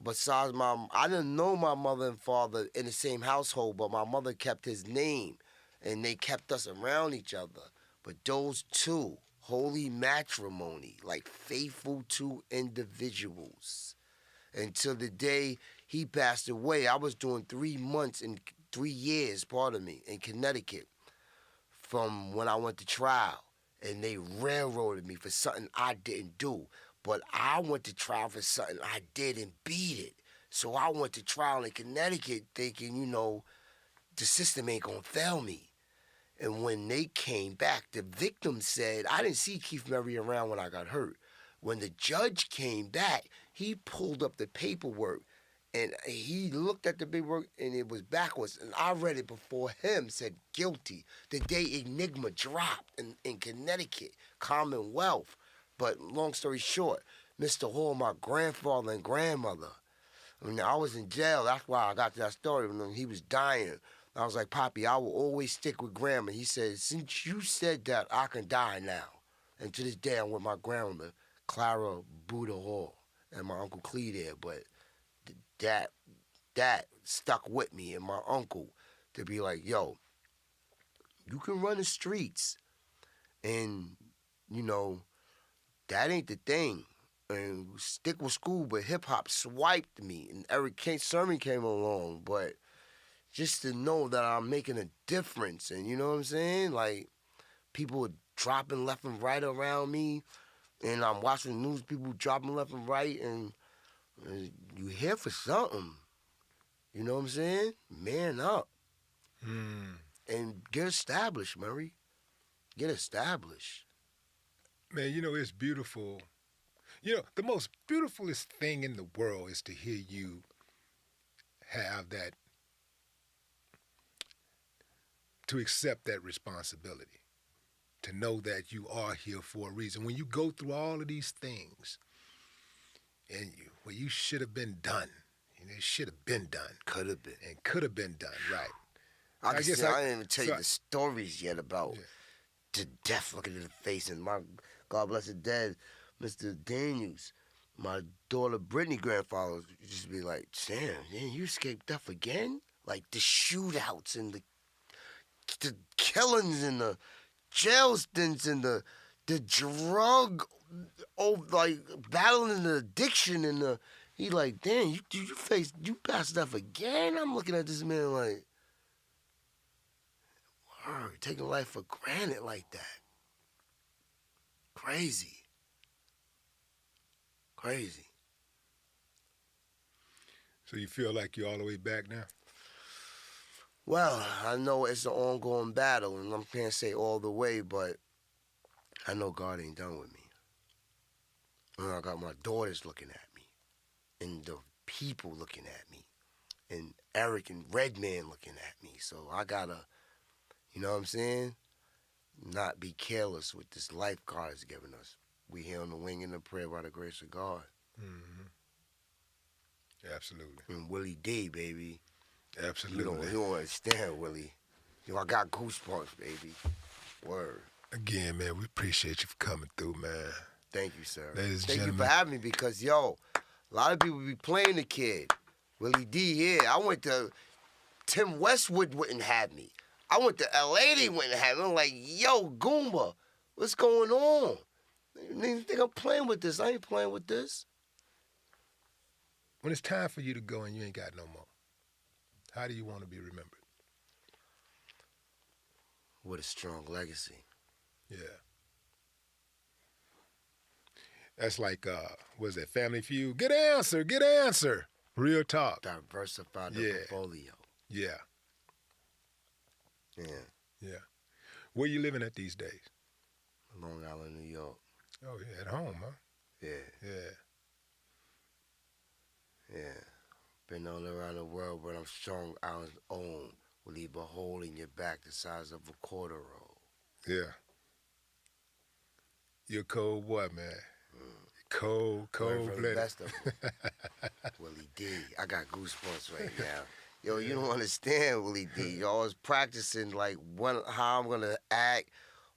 Speaker 3: Besides I didn't know my mother and father in the same household, but my mother kept his name and they kept us around each other. But those two, holy matrimony, like faithful two individuals. Until the day he passed away, I was doing 3 months and 3 years, in Connecticut from when I went to trial. And they railroaded me for something I didn't do. But I went to trial for something I did and beat it. So I went to trial in Connecticut thinking, the system ain't gonna fail me. And when they came back, the victim said, I didn't see Keith Murray around when I got hurt. When the judge came back, he pulled up the paperwork and he looked at the paperwork and it was backwards. And I read it before him, said guilty. The day Enigma dropped in Connecticut, Commonwealth. But long story short, Mr. Hall, my grandfather and grandmother, I was in jail. That's why I got to that story. When he was dying, I was like, Poppy, I will always stick with Grandma. He said, since you said that, I can die now. And to this day, I'm with my grandmother, Clara Buddha Hall, and my Uncle Clee there. But that stuck with me and my uncle to be like, yo, you can run the streets and, that ain't the thing. And stick with school, but hip-hop swiped me. And Eric Sermon came along, but just to know that I'm making a difference. And you know what I'm saying? Like, people are dropping left and right around me, and I'm watching news, people dropping left and right, and you here for something. You know what I'm saying? Man up. And get established, Murray. Get established.
Speaker 2: Man, it's beautiful. The most beautifulest thing in the world is to hear you have that, to accept that responsibility, to know that you are here for a reason. When you go through all of these things, and you should have been done, it should have been done.
Speaker 3: Could have been.
Speaker 2: And could have been done, right.
Speaker 3: I didn't even tell you the stories yet about the death looking in the face. And my God bless the dead, Mr. Daniels, my daughter Brittany grandfather used to be like, Sam, you escaped death again? Like the shootouts and the killings and the jail stints and the drug, battling the addiction and the, he like, damn, you passed death again? I'm looking at this man like, word, taking life for granted like that. Crazy.
Speaker 2: So you feel like you're all the way back now?
Speaker 3: Well, I know it's an ongoing battle, and I can't say all the way, but I know God ain't done with me. And I got my daughters looking at me, and the people looking at me, and Eric and Redman looking at me. So I gotta, you know what I'm saying, not be careless with this life God has given us. We here on the wing and the prayer by the grace of God.
Speaker 2: Mm-hmm. Absolutely.
Speaker 3: And Willie D, baby.
Speaker 2: Absolutely.
Speaker 3: You don't understand, Willie. I got goosebumps, baby. Word.
Speaker 2: Again, man, we appreciate you for coming through, man.
Speaker 3: Thank you, sir.
Speaker 2: Ladies and
Speaker 3: Thank
Speaker 2: gentlemen.
Speaker 3: you for having me because, a lot of people be playing the kid. Willie D, I went to, Tim Westwood wouldn't have me. I went to L.A., they wouldn't have me. I'm like, yo, Goomba, what's going on? Niggas think I'm playing with this. I ain't playing with this.
Speaker 2: When it's time for you to go and you ain't got no more, how do you want to be remembered?
Speaker 3: With a strong legacy.
Speaker 2: Yeah. That's like, what is that, Family Feud? Get answer, get answer. Real talk.
Speaker 3: Diversify the
Speaker 2: Yeah.
Speaker 3: portfolio.
Speaker 2: Yeah,
Speaker 3: Yeah.
Speaker 2: yeah. Where you living at these days?
Speaker 3: Long Island, New York.
Speaker 2: Oh, yeah, at home, huh?
Speaker 3: Yeah.
Speaker 2: Yeah.
Speaker 3: Yeah. Been all around the world, but I'm strong on his own. Will leave a hole in your back the size of a quarter roll.
Speaker 2: Yeah. You're cold what, man? Cold,
Speaker 3: Learn
Speaker 2: cold
Speaker 3: from the
Speaker 2: blooded.
Speaker 3: best of them. Willie D. I got goosebumps right now. Yo, you don't understand, Willie D. Yo, I was practicing like how I'm gonna act,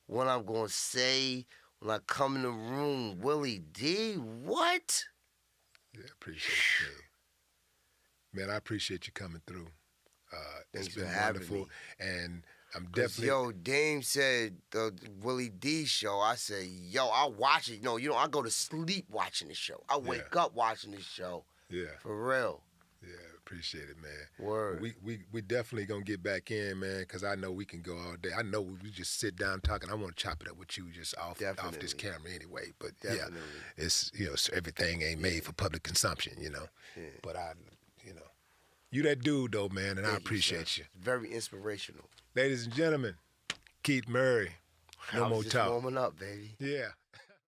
Speaker 3: what I'm gonna say when I come in the room. Willie D. What?
Speaker 2: Yeah, appreciate it, man. Man, I appreciate you coming through.
Speaker 3: Thanks
Speaker 2: It's
Speaker 3: for
Speaker 2: been
Speaker 3: having
Speaker 2: wonderful,
Speaker 3: me.
Speaker 2: and I'm
Speaker 3: 'Cause,
Speaker 2: definitely.
Speaker 3: yo, Dame said the Willie D show. I said, yo, I watch it. No, I go to sleep watching the show. I wake up watching the show.
Speaker 2: Yeah,
Speaker 3: For real.
Speaker 2: yeah, appreciate it, man.
Speaker 3: Word.
Speaker 2: We definitely gonna get back in, man, because I know we can go all day. I know we just sit down talking. I want to chop it up with you just off this
Speaker 3: Definitely.
Speaker 2: camera anyway. But
Speaker 3: Definitely.
Speaker 2: yeah, it's so everything ain't made for public consumption,
Speaker 3: Yeah.
Speaker 2: But you that dude though, man, and I
Speaker 3: Thank
Speaker 2: appreciate you.
Speaker 3: Very inspirational.
Speaker 2: Ladies and gentlemen, Keith Murray. No
Speaker 3: I was
Speaker 2: more
Speaker 3: just
Speaker 2: talk.
Speaker 3: warming up, baby.
Speaker 2: Yeah.